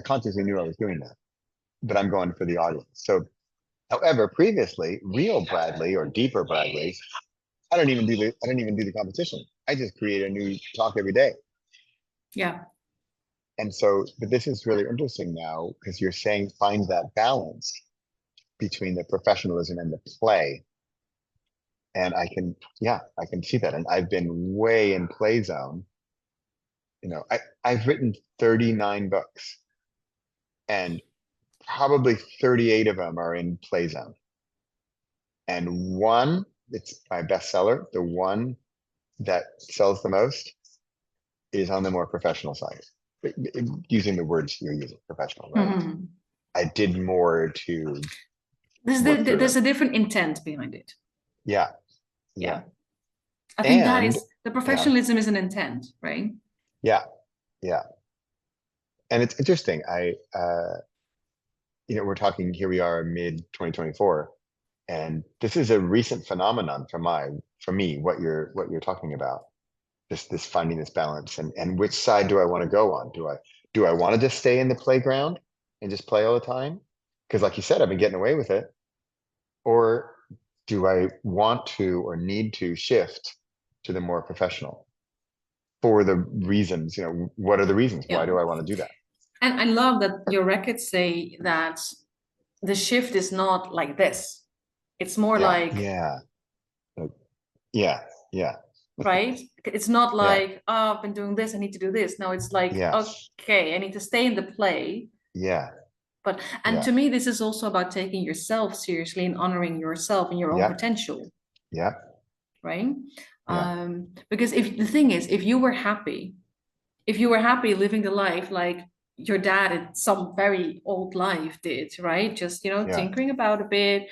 consciously knew I was doing that. But I'm going for the audience. So, however, previously, real Bradley or deeper Bradley, I don't even do the competition. I just create a new talk every day. Yeah. And so, but this is really interesting now because you're saying find that balance between the professionalism and the play. And I can see that. And I've been way in play zone. I've written 39 books and probably 38 of them are in play zone. And one, it's my bestseller, the one that sells the most, is on the more professional side. Using the words you're using, professional, right? Mm-hmm. I did more to. There's a different intent behind it. Yeah. I think that is the professionalism is an intent, right? Yeah. And it's interesting. We're talking, here we are mid 2024, and this is a recent phenomenon for me, what you're talking about. This finding this balance, and which side do I want to go on? Do I want to just stay in the playground and just play all the time? Because like you said, I've been getting away with it. Or do I want to or need to shift to the more professional for the reasons, what are the reasons? Why do I want to do that? And I love that your records say that the shift is not like this. It's more like, right? It's not like, oh, I've been doing this, I need to do this. No, it's like, okay, I need to stay in the play. But to me, this is also about taking yourself seriously and honoring yourself and your own potential. Right? Because the thing is, if you were happy living the life like your dad in some very old life did, right? Just, tinkering about a bit.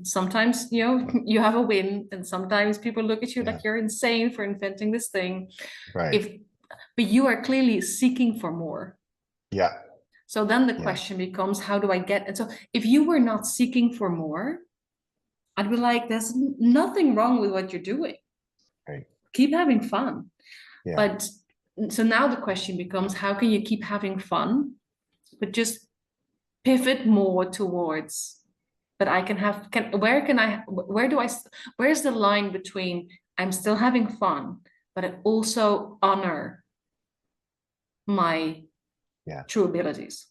Sometimes, you have a win, and sometimes people look at you like you're insane for inventing this thing. Right. But you are clearly seeking for more. So then the question becomes, how do I get? And so if you were not seeking for more, I'd be like, there's nothing wrong with what you're doing. Right. Keep having fun. But so now the question becomes, how can you keep having fun, but just pivot more towards, but I can have, where's the line between I'm still having fun, but I also honor my true abilities.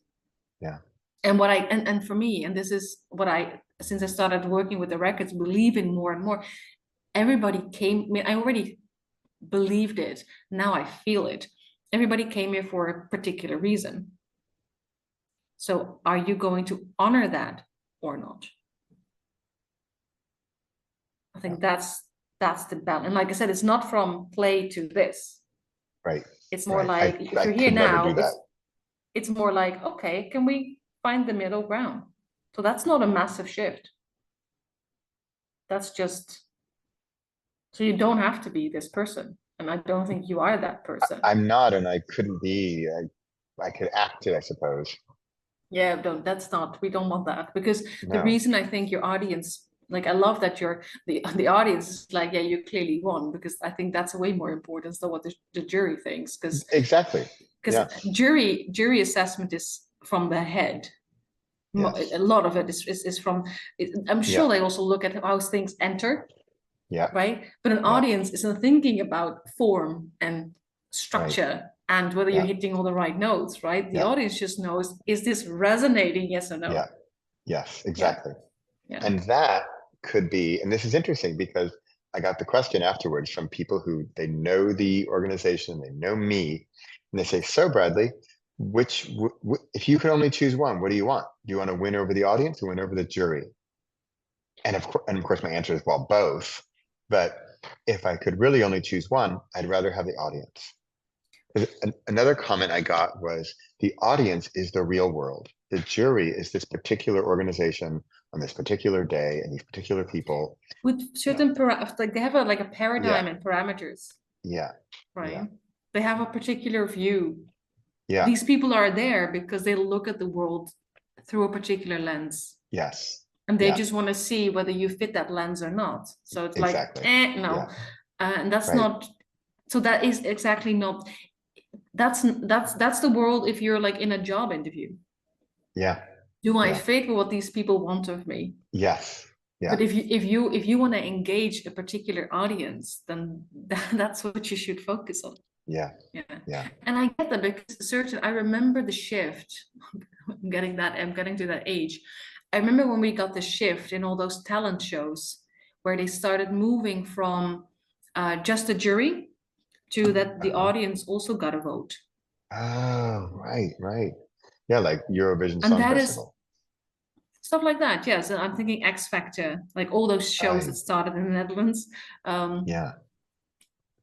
And and for me, and this is what since I started working with the records, believe in more and more, everybody came, I already believed it, now I feel it. Everybody came here for a particular reason. So are you going to honor that or not? I think that's the balance. And like I said, it's not from play to this. Right. It's more like, if you're here now, it's more like, okay, can we find the middle ground? So that's not a massive shift. That's just, so you don't have to be this person. And I don't think you are that person. I'm not, and I couldn't be. I could act it, I suppose. Yeah, we don't want that, because the reason I think your audience, like, I love that the audience is like, yeah, you clearly won, because I think that's way more important than what the jury thinks. Because jury assessment is from the head. A lot of it is from, I'm sure they also look at how things enter. Right. But an audience isn't thinking about form and structure and whether you're hitting all the right notes, right? The audience just knows, is this resonating, yes or no? Yes, exactly. And that could be, and this is interesting because I got the question afterwards from people who, they know the organization, they know me, and they say, so Bradley, if you could only choose one, what do you want? Do you want to win over the audience or win over the jury? And of course, my answer is, well, both. But if I could really only choose one, I'd rather have the audience. Another comment I got was, the audience is the real world. The jury is this particular organization on this particular day and these particular people. With certain, like they have a paradigm and parameters. Right. They have a particular view. These people are there because they look at the world through a particular lens. And they just want to see whether you fit that lens or not. So it's like, no. And that's not, so that is exactly not, that's the world if you're like in a job interview. Do I fit with what these people want of me? But if you want to engage a particular audience, then that's what you should focus on. And I get that, because I remember the shift. I'm getting to that age. I remember when we got the shift in all those talent shows where they started moving from just a jury to that the audience also got a vote. Oh, right. Yeah, like Eurovision Song Festival. Stuff like that, yes. And I'm thinking X Factor, like all those shows that started in the Netherlands.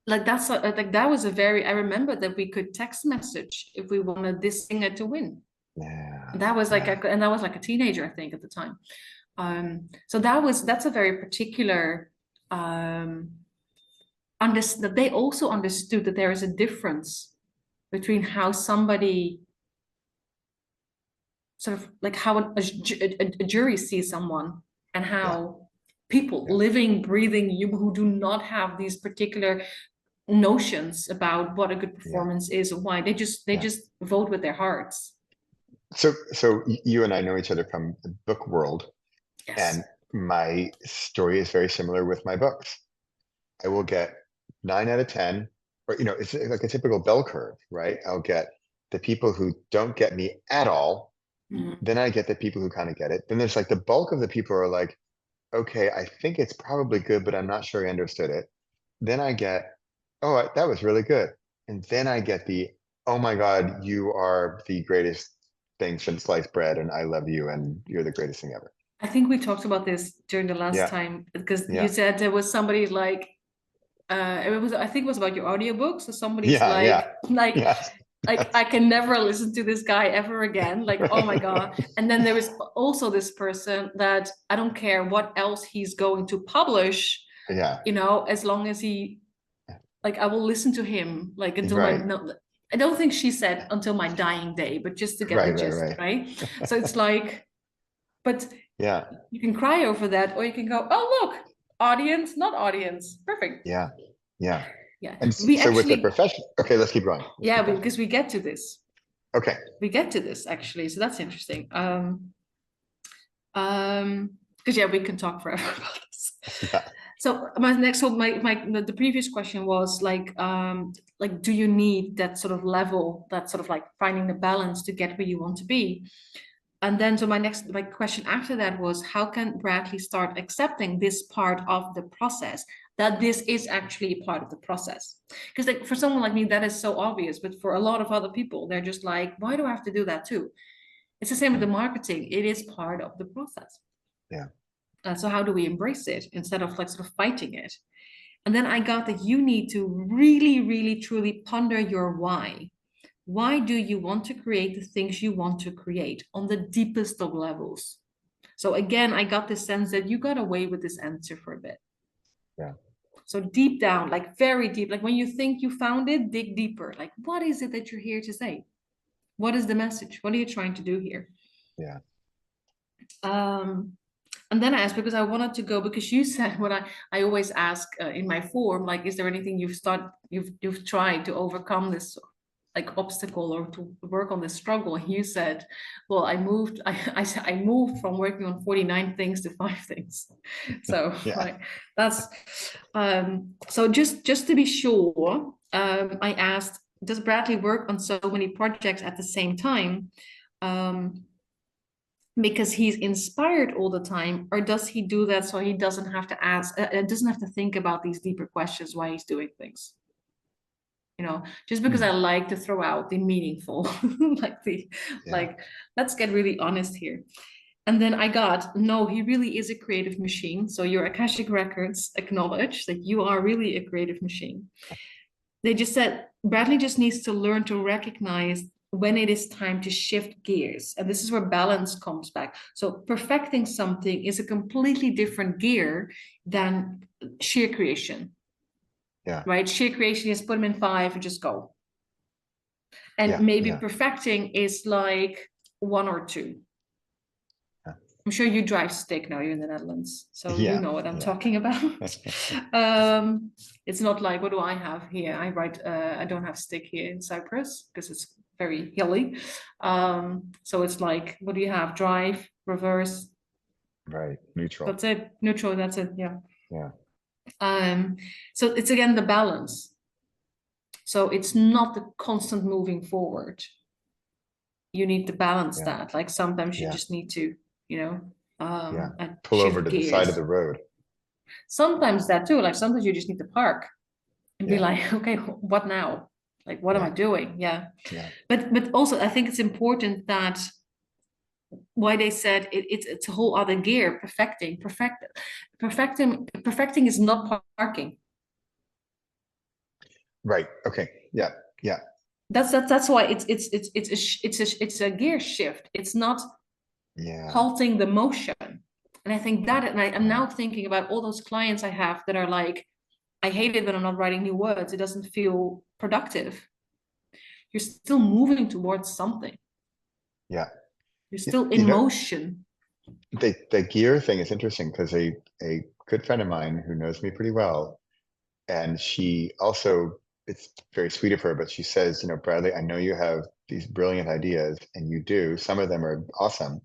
like that's like that was a very, I remember that we could text message if we wanted this singer to win. Yeah. That was like yeah. and that was like a teenager, I think, at the time. So that's a very particular that they also understood that there is a difference between how somebody sort of like how a jury sees someone, and how people living, breathing, you who do not have these particular notions about what a good performance is or why, they just vote with their hearts. So you and I know each other from the book world, and Yes. my story is very similar with my books. I will get 9 out of 10, or it's like a typical bell curve, right? I'll get the people who don't get me at all. Then I get the people who kind of get it. Then there's like the bulk of the people are like, okay, I think it's probably good, but I'm not sure I understood it. Then I get, oh, that was really good. And then I get the, oh my God, you are the greatest thing since sliced bread, and I love you, and you're the greatest thing ever. I think we talked about this during the last Yeah, time, because you yeah, said there was somebody like it was, I think it was about your audiobooks. So somebody's yeah, yeah, like yes, like I can never listen to this guy ever again. Like, oh my God. right, And then there is also this person that I don't care what else he's going to publish, yeah, as long as he, like, I will listen to him like until my right, no, I don't think she said until my dying day, but just to get the right, right, gist, right. right? So it's like, but Yeah, you can cry over that, or you can go, oh look, audience, not audience. Perfect. yeah, yeah. Yeah. And We so with the actually, profession, okay, let's keep going. Let's yeah, keep going. because we get to this. Okay. We get to this actually. So that's interesting. Because yeah, we can talk forever about this. Yeah. So my next, so the previous question was like, do you need that sort of level, that sort of like finding the balance to get where you want to be? And then so my question after that was, how can Bradley start accepting this part of the process, that this is actually a part of the process? Because like for someone like me, that is so obvious, but for a lot of other people, they're just like, why do I have to do that too? It's the same with the marketing. It is part of the process. Yeah. So how do we embrace it instead of like sort of fighting it? And then I got that you need to really, really, truly ponder your why. Why do you want to create the things you want to create on the deepest of levels? So again, I got the sense that you got away with this answer for a bit. Yeah. So deep down, like very deep, like when you think you found it, dig deeper. Like, what is it that you're here to say? What is the message? What are you trying to do here? Yeah. And then I asked, because I wanted to go, because you said what I always ask in my form, like, is there anything you've tried to overcome this like obstacle or to work on this struggle? And you said, well, I moved from working on 49 things to 5 things. So Yeah. like that's so just to be sure, I asked, does Bradley work on so many projects at the same time? Because he's inspired all the time, or does he do that so he doesn't have to ask, doesn't have to think about these deeper questions why he's doing things? Just because I like to throw out the meaningful, like Yeah. let's get really honest here. And then I got, no, he really is a creative machine. So your Akashic Records acknowledge that you are really a creative machine. They just said Bradley just needs to learn to recognize when it is time to shift gears. And this is where balance comes back. So perfecting something is a completely different gear than sheer creation. Yeah. Right? Sheer creation is put them in 5 and just go. And Yeah. maybe Yeah. perfecting is like 1 or 2. I'm sure you drive stick now, you're in the Netherlands, so you Yeah. know what I'm Yeah. talking about. It's not like, what do I have here? I don't have stick here in Cyprus because it's very hilly. So it's like, what do you have? Drive, reverse. Right. Neutral. That's it. Neutral, that's it. Yeah. Yeah. So it's again the balance. So it's not the constant moving forward. You need to balance Yeah. that. Like sometimes you Yeah. just need to, Yeah. Pull over shift to the side of gears. the road. Sometimes that too, like sometimes you just need to park and be Yeah. like, okay, what now? Like, what am I Yeah. doing? Yeah. Yeah. But also I think it's important that why they said it's a whole other gear, perfecting is not parking. Right. Okay. Yeah. Yeah. That's why it's a gear shift. It's not Yeah. halting the motion. And I think that, and I'm Yeah. now thinking about all those clients I have that are like, I hate it when I'm not writing new words. It doesn't feel productive. You're still moving towards something. Yeah. You're still You in know, motion. the gear thing is interesting because a good friend of mine who knows me pretty well, and she also, it's very sweet of her, but she says, Bradley, I know you have these brilliant ideas, and you do. Some of them are awesome.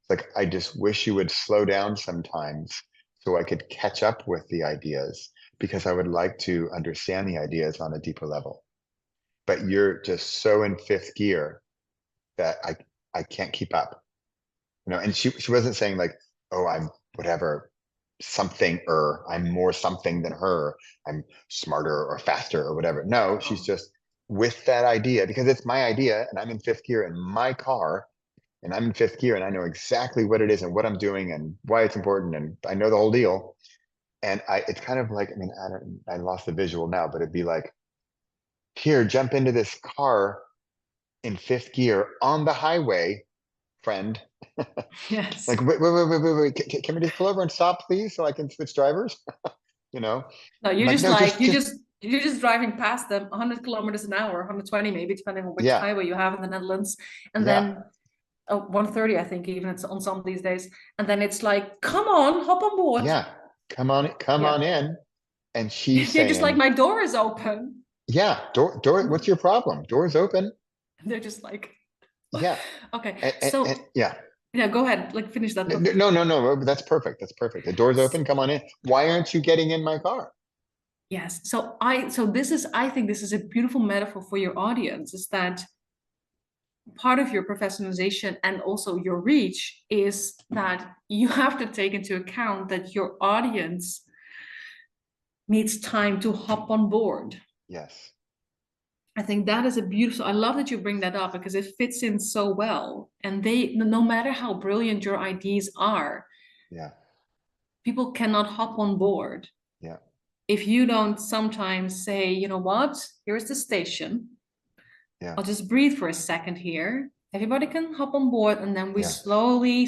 It's like, I just wish you would slow down sometimes so I could catch up with the ideas, because I would like to understand the ideas on a deeper level. But you're just so in fifth gear that I can't keep up. And she wasn't saying like, oh, I'm whatever, something, or I'm more something than her, I'm smarter or faster or whatever. No, she's just with that idea, because it's my idea and I'm in fifth gear in my car, and I'm in fifth gear and I know exactly what it is and what I'm doing and why it's important, and I know the whole deal. And it's kind of like, I lost the visual now, but it'd be like, here, jump into this car in fifth gear on the highway, friend. Yes. Like, wait. Can we just pull over and stop, please, so I can switch drivers? You know, No, I'm you're like, just no, like, just, you're just driving past them 100 kilometers an hour, 120 maybe, depending on which yeah, highway you have in the Netherlands. And yeah, then 130, I think, even it's on some of these days. And then it's like, come on, hop on board. yeah. Come Yeah. on in. And she's You're just like, saying, my door is open. yeah, door, what's your problem? Door's open. And they're just like, Yeah. okay. And So yeah. yeah, go ahead, like finish that. No. That's perfect. That's perfect. The door's open. Come on in. Why aren't you getting in my car? Yes. I think this is a beautiful metaphor for your audience, is that part of your professionalization and also your reach is that you have to take into account that your audience needs time to hop on board. Yes. I think that is a beautiful, I love that you bring that up because it fits in so well. And no matter how brilliant your ideas are, Yeah. people cannot hop on board Yeah. if you don't sometimes say, you know what, here's the station. Yeah. I'll just breathe for a second here. Everybody can hop on board, and then we Yeah. slowly.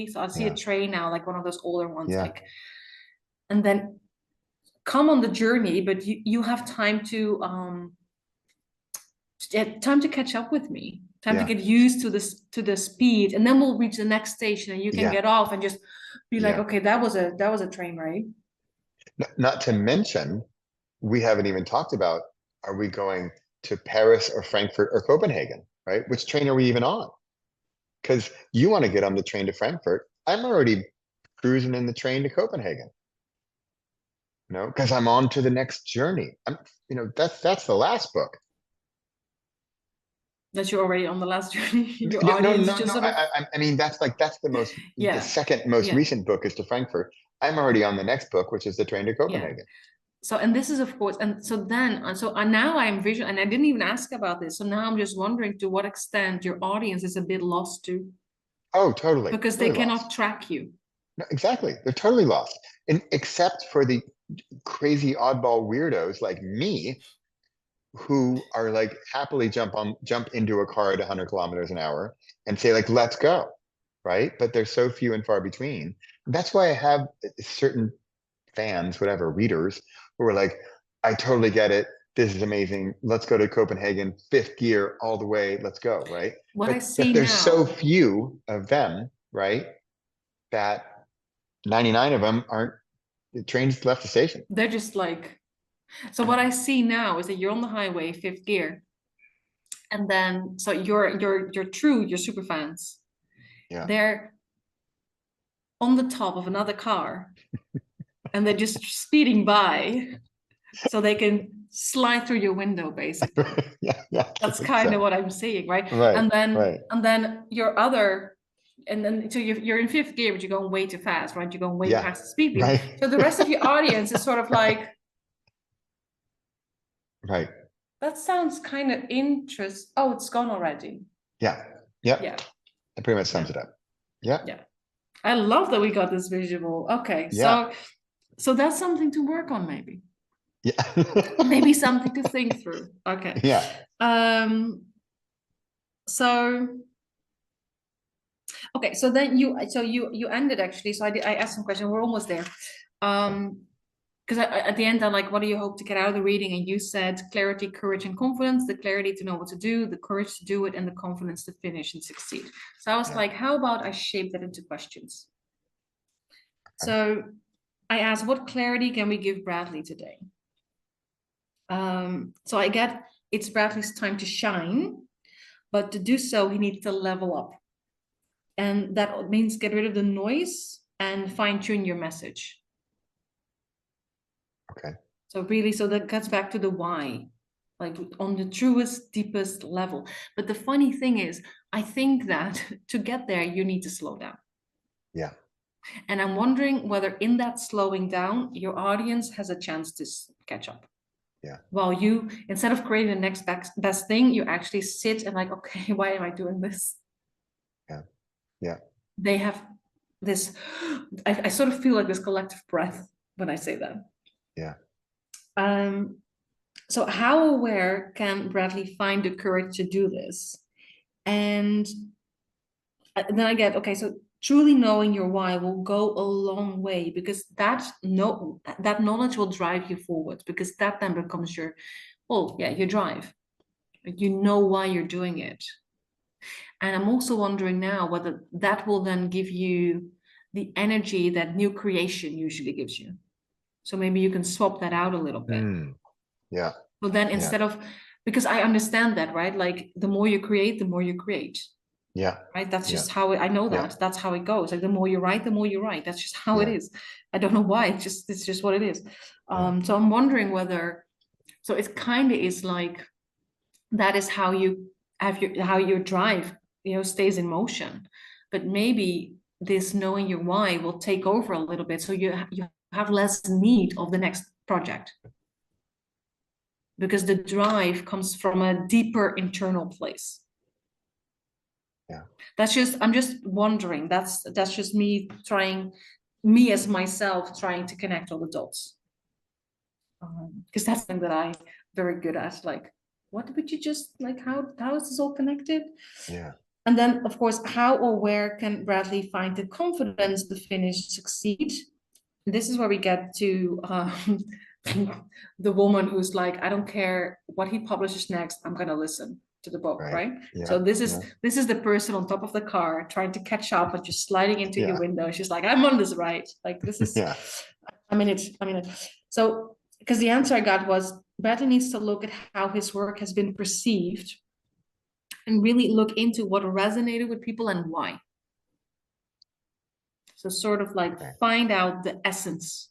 So I see a Yeah. train now, like one of those older ones, Yeah. like, and then come on the journey, but you have time to catch up with me, time to Yeah. get used to the speed, and then we'll reach the next station, and you can Yeah. get off and just be like, Yeah. okay, that was a train ride. Not to mention, we haven't even talked about, are we going to Paris or Frankfurt or Copenhagen, right? Which train are we even on? Because you want to get on the train to Frankfurt. I'm already cruising in the train to Copenhagen, because I'm on to the next journey. That's the last book. That you're already on the last journey. Your No, audience no, just no. sort of, That's the yeah, second most yeah, recent book is to Frankfurt. I'm already on the next book, which is the train to yeah. Copenhagen. So, and this is of course, and so then, now I'm visual, and I didn't even ask about this. So now I'm just wondering to what extent your audience is a bit lost too, Oh, totally, because they totally cannot lost. track you. No, exactly, they're totally lost, and except for the crazy oddball weirdos like me, who are like happily jump into a car at 100 kilometers an hour and say like, let's go, right? But they're so few and far between. That's why I have certain fans, whatever, readers, who are like, I totally get it. This is amazing. Let's go to Copenhagen, fifth gear all the way. Let's go, right? What I But see there's so now, few of them, right? That 99 of them aren't, the train's left the station. they're just like, so what I see now is that you're on the highway, fifth gear, and then so your super fans, Yeah. they're on the top of another car, and they're just speeding by, so they can slide through your window, basically. Yeah. Yeah. I That's think kind of so. what I'm seeing, right? Right. And then Right. so you're in fifth gear, but you're going way too fast, right? You're going way Yeah. past the speed limit. Right. So the rest of your audience is sort of like, Right. that sounds kind of interest. Oh, it's gone already. Yeah. Yep. Yeah. That pretty much Yeah. sums it up. Yeah. Yeah. I love that we got this visual. Okay. Yeah. So that's something to work on, maybe. Yeah. Maybe something to think through. Okay. Yeah. So okay, so then you ended actually. So I asked some questions. We're almost there. Because at the end I'm like, what do you hope to get out of the reading? And you said clarity, courage, and confidence. The clarity to know what to do, the courage to do it, and the confidence to finish and succeed. So I was like, how about I shape that into questions? Okay. So I asked, what clarity can we give Bradley today? So I get it's Bradley's time to shine, but to do so, he needs to level up. And that means get rid of the noise and fine tune your message. Okay. So really, so that gets back to the why, like on the truest, deepest level. But the funny thing is, I think that to get there, you need to slow down. Yeah. And I'm wondering whether in that slowing down, your audience has a chance to catch up. Yeah. While you, instead of creating the next best thing, you actually sit and like, okay, why am I doing this? Yeah. Yeah. They have this, I sort of feel like this collective breath when I say that. Yeah. So how aware can Bradley find the courage to do this? And then I get, okay, so truly knowing your why will go a long way, because that knowledge will drive you forward, because that then becomes your, well, yeah, your drive. You know why you're doing it. And I'm also wondering now whether that will then give you the energy that new creation usually gives you. So maybe you can swap that out a little bit. Yeah. So then instead of, because I understand that, right? Like the more you create, the more you create. Yeah. Right. That's just how I know that. Yeah. That's how it goes. Like the more you write, the more you write. That's just how it is. I don't know why. It's just what it is. So I'm wondering whether, so it kind of is like, that is how you have how your drive, stays in motion. But maybe this knowing your why will take over a little bit. So you have less need of the next project, because the drive comes from a deeper internal place. Yeah. I'm just wondering, that's just me as myself trying to connect all the dots. Because that's something that I'm very good at. Like, what would you just like, how is this all connected? Yeah. And then of course, how or where can Bradley find the confidence to finish, succeed? This is where we get to the woman who's like, I don't care what he publishes next, I'm gonna listen to the book, right? Yeah. So this is the person on top of the car trying to catch up and just sliding into your window. She's like, I'm on this ride. Like this is I mean it. So because the answer I got was Bradley needs to look at how his work has been perceived and really look into what resonated with people and why. So sort of like find out the essence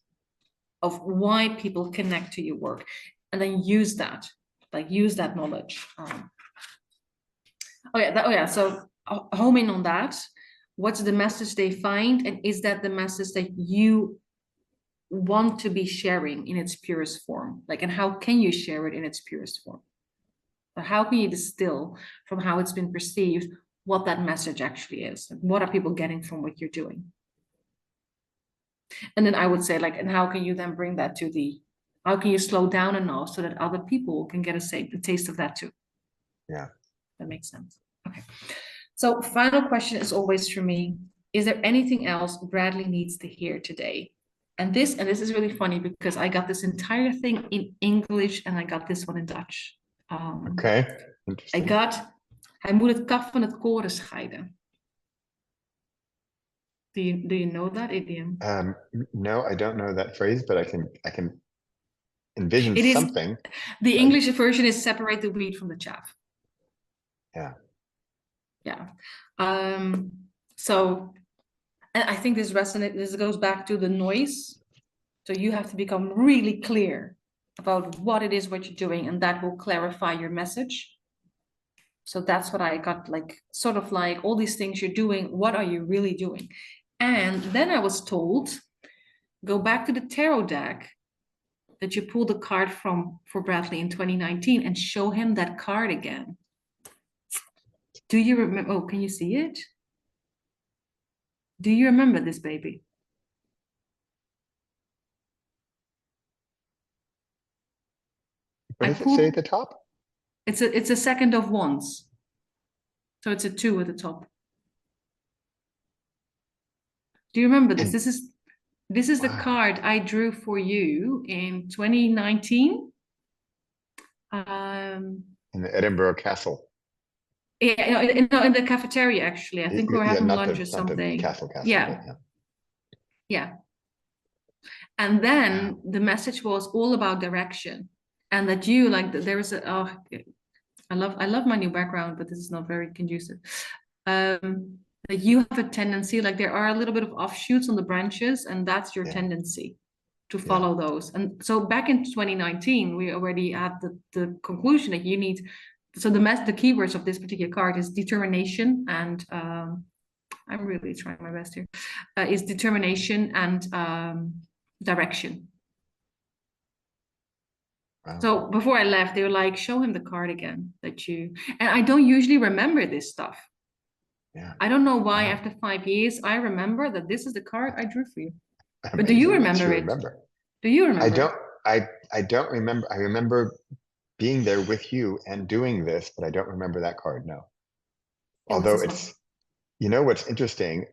of why people connect to your work, and then use that knowledge. So home in on that. What's the message they find, and is that the message that you want to be sharing in its purest form? Like, and how can you share it in its purest form? Or how can you distill from how it's been perceived what that message actually is? Like, what are people getting from what you're doing? And then I would say, like, and how can you then bring that to how can you slow down enough so that other people can get a taste of that too? Yeah. That makes sense. Okay. So final question is always for me, is there anything else Bradley needs to hear today? And this is really funny because I got this entire thing in English and I got this one in Dutch. Okay. I got, hij moet het kaf van het koren scheiden. Do you know that idiom? No, I don't know that phrase, but I can envision something. The English version is separate the wheat from the chaff. Yeah. Yeah. So, and I think this resonates. This goes back to the noise. So you have to become really clear about what it is what you're doing, and that will clarify your message. So that's what I got, like sort of like all these things you're doing. What are you really doing? And then I was told, go back to the tarot deck that you pulled a card from for Bradley in 2019 and show him that card again. Do you remember? Oh, can you see it? Do you remember this, baby? What does it say at the top? It's a second of wands. So it's a 2 at the top. Do you remember this? This is the card I drew for you in 2019. In the Edinburgh Castle. Yeah, in the cafeteria, actually. I think we were having lunch or something. Not the castle, yeah. Yeah. And then the message was all about direction. And that you, like, there is a, oh, I love my new background, but this is not very conducive. That you have a tendency, like there are a little bit of offshoots on the branches, and that's your tendency to follow those. And so back in 2019, we already had the conclusion that you need, so the keywords of this particular card is determination and, I'm really trying my best here, is determination and direction. Wow. So before I left, they were like, show him the card again that you, and I don't usually remember this stuff. Yeah. I don't know why after 5 years, I remember that this is the card I drew for you. Amazing. But do you remember it? Do you remember? I don't remember. I remember being there with you and doing this, but I don't remember that card, no. Although it's, you know, what's interesting,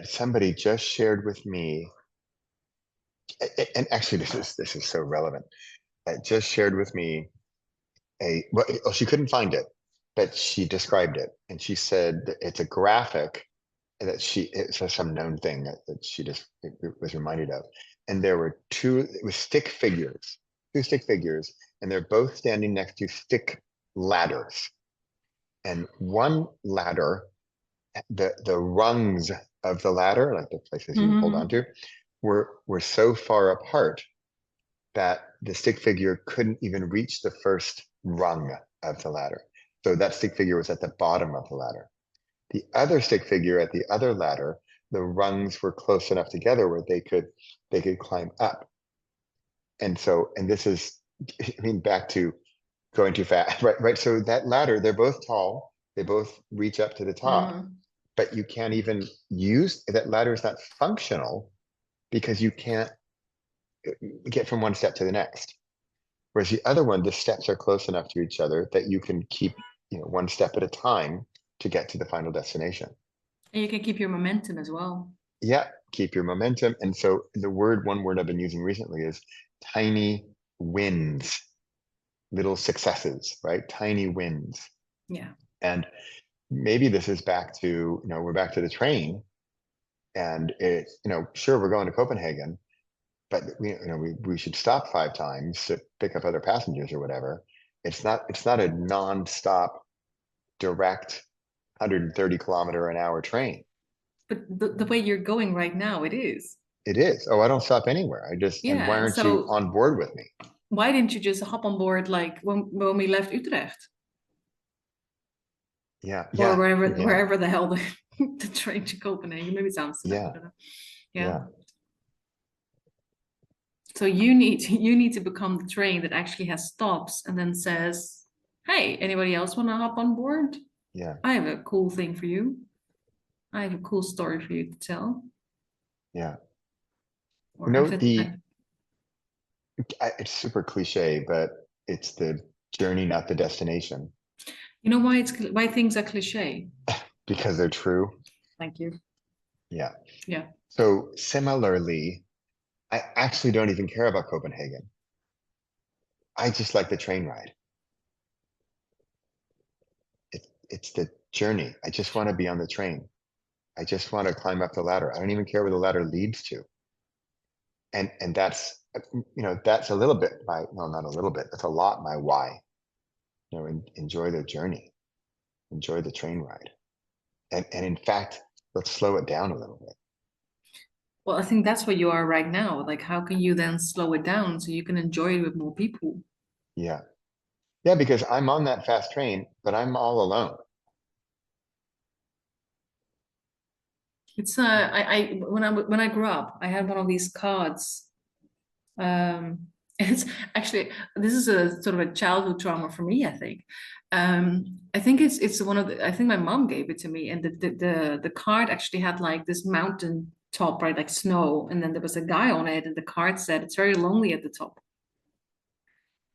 somebody just shared with me, and actually this is so relevant, just shared with me well, she couldn't find it, but she described it, and she said that it's a graphic that it's some known thing that she just was reminded of, and there were two stick figures, and they're both standing next to stick ladders, and one ladder, the rungs of the ladder, like the places you hold on to, were so far apart that the stick figure couldn't even reach the first rung of the ladder. So that stick figure was at the bottom of the ladder. The other stick figure at the other ladder, the rungs were close enough together where they could climb up. And this is, I mean, back to going too fast, right? So that ladder, they're both tall, they both reach up to the top, but you can't even use, that ladder is not functional because you can't get from one step to the next. Whereas the other one, the steps are close enough to each other that you can keep, one step at a time to get to the final destination. And you can keep your momentum as well. Yeah, keep your momentum. And so one word I've been using recently is tiny wins, little successes, right? Tiny wins. Yeah. And maybe this is back to, we're back to the train, and it's, sure, we're going to Copenhagen, but we should stop 5 times to pick up other passengers or whatever. It's not a non-stop, direct 130-kilometer-an-hour train. But the way you're going right now, it is. It is. Oh, I don't stop anywhere. And why aren't you on board with me? Why didn't you just hop on board like when we left Utrecht? Yeah. Or wherever the hell the train to Copenhagen. Maybe it sounds. Yeah. So you need to become the train that actually has stops and then says, hey, anybody else want to hop on board? Yeah. I have a cool thing for you. I have a cool story for you to tell. Yeah. Or it's super cliche, but it's the journey, not the destination. You know why things are cliche? Because they're true. Thank you. Yeah. Yeah. So similarly, I actually don't even care about Copenhagen. I just like the train ride. It's the journey. I just want to be on the train. I just want to climb up the ladder. I don't even care where the ladder leads to. And that's, that's a little bit not a little bit, that's a lot my why. Enjoy the journey, enjoy the train ride. And in fact, let's slow it down a little bit. Well, I think that's where you are right now. Like, how can you then slow it down so you can enjoy it with more people? Yeah. Yeah, because I'm on that fast train, but I'm all alone. It's when I grew up, I had one of these cards. It's actually, this is a sort of a childhood trauma for me, I think. I think it's one of the, I think my mom gave it to me, and the card actually had like this mountain top, right, like snow, and then there was a guy on it, and the card said it's very lonely at the top.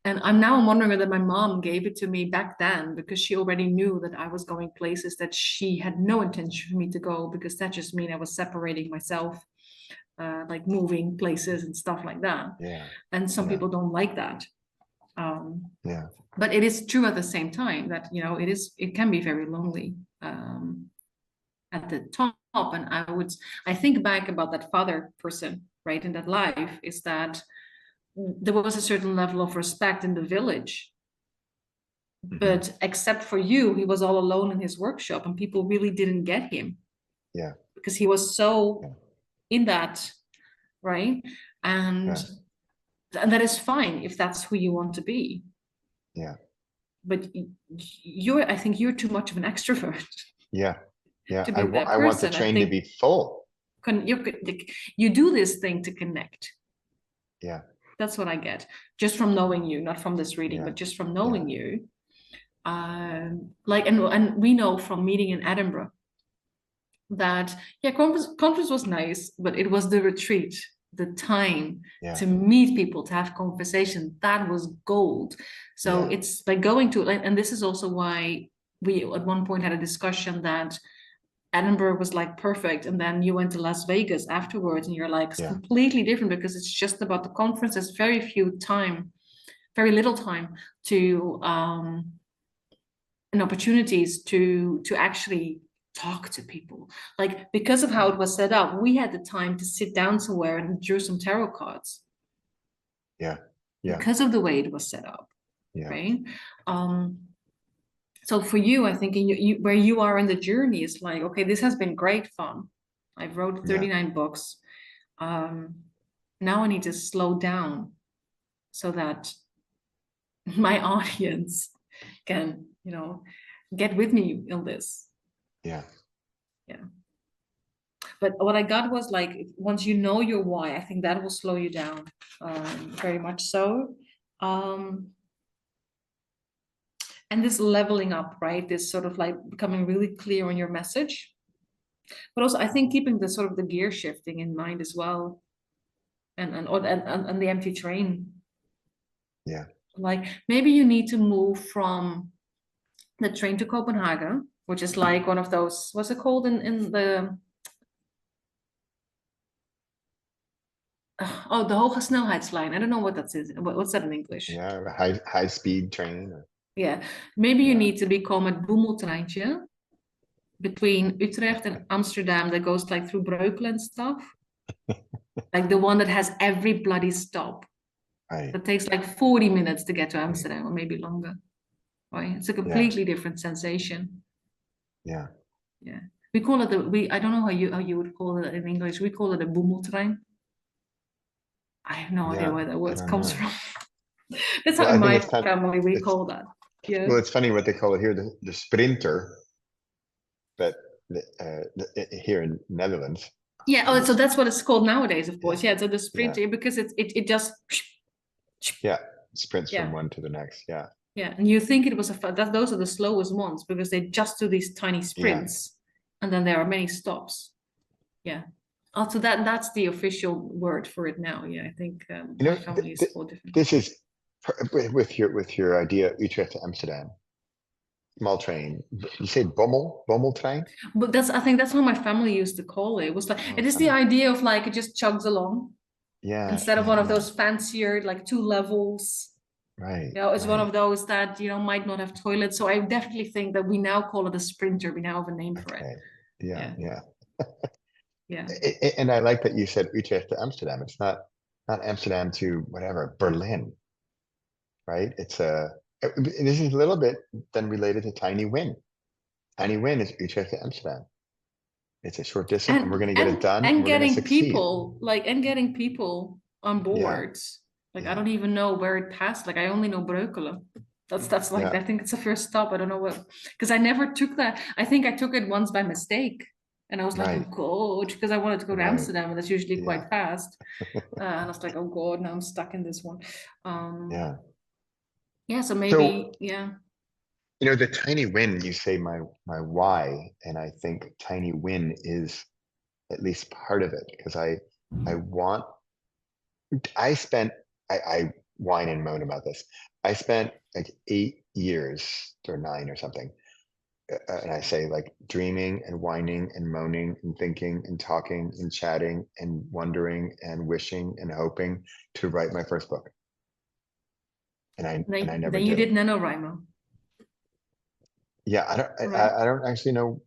And I'm wondering whether my mom gave it to me back then because she already knew that I was going places that she had no intention for me to go, because that just mean I was separating myself, like moving places and stuff like that. Yeah. And some people don't like that. Yeah. But it is true at the same time that, you know, it can be very lonely at the top. And I think back about that father person, right, in that life, is that there was a certain level of respect in the village. But except for you, he was all alone in his workshop, and people really didn't get him. Yeah. Because he was so in that, right? And that is fine if that's who you want to be. Yeah. But I think you're too much of an extrovert. Yeah. Yeah. To be that I want the person. train to be full. You do this thing to connect. Yeah. That's what I get just from knowing you, not from this reading, but just from knowing you. Like, and we know from meeting in Edinburgh that conference was nice, but it was the retreat, the time to meet people, to have conversation, that was gold. So it's like going to, and this is also why we at one point had a discussion that Edinburgh was like perfect, and then you went to Las Vegas afterwards, and you're like, it's completely different because it's just about the conference. There's very little time to and opportunities to actually talk to people. Like, because of how it was set up, we had the time to sit down somewhere and drew some tarot cards. Yeah. Because of the way it was set up. Right. So for you, I think where you are in the journey is like, okay, this has been great fun. I've wrote 39 books. Now I need to slow down so that my audience can, you know, get with me in this. Yeah. But what I got was like, once you know your why, I think that will slow you down, very much so. And this leveling up, right? This sort of like becoming really clear on your message. But also, I think keeping the sort of the gear shifting in mind as well, and the empty train. Yeah. Like, maybe you need to move from the train to Copenhagen, which is like one of those, what's it called in the the hoge snelheidslijn. I don't know what that is. What's that in English? Yeah, high speed train. Yeah, maybe you need to become a boemeltreintje between Utrecht and Amsterdam that goes like through Breukelen and stuff. Like the one that has every bloody stop. Right. That takes like 40 minutes to get to Amsterdam, or maybe longer. Right? It's a completely different sensation. Yeah. Yeah. We call it I don't know how you would call it in English. We call it a boemeltrein. I have no idea where that word comes from. That's how in my family we call that. Yeah. Well, it's funny what they call it here, the sprinter, but here in Netherlands. Yeah. Oh, so that's what it's called nowadays, of course. Yeah. So the sprinter, because it just. Sprints from one to the next. Yeah. Yeah, and you think it was those are the slowest ones because they just do these tiny sprints, and then there are many stops. Yeah. Also, that's the official word for it now. Yeah, I think my family is called different. This is with your idea, Utrecht to Amsterdam, small train. You say bommeltrein? But I think that's how my family used to call it. It was like it is the idea of like it just chugs along. Yeah. Instead of one of those fancier like 2 levels. Right. You know, it's one of those that, you know, might not have toilets. So I definitely think that we now call it a sprinter. We now have a name for it. Yeah. Yeah. And I like that you said Utrecht to Amsterdam. It's not Amsterdam to whatever, Berlin. Right? This is a little bit then related to Tiny Win. Tiny Win is Utrecht to Amsterdam. It's a short distance, and we're going to get it done. And getting people on board. Like, I don't even know where it passed. Like, I only know Breukelen. That's like, I think it's the first stop. I don't know what, because I never took that. I think I took it once by mistake. And I was like, oh God, because I wanted to go to Amsterdam, and that's usually quite fast. And I was like, oh God, now I'm stuck in this one. So maybe, You know, the tiny win, you say my why, and I think tiny win is at least part of it, because I want, I whine and moan about this. I spent like 8 years or 9 or something. And I say like dreaming and whining and moaning and thinking and talking and chatting and wondering and wishing and hoping to write my first book. And I never then you did. did NaNoWriMo. Yeah, Right. I don't actually know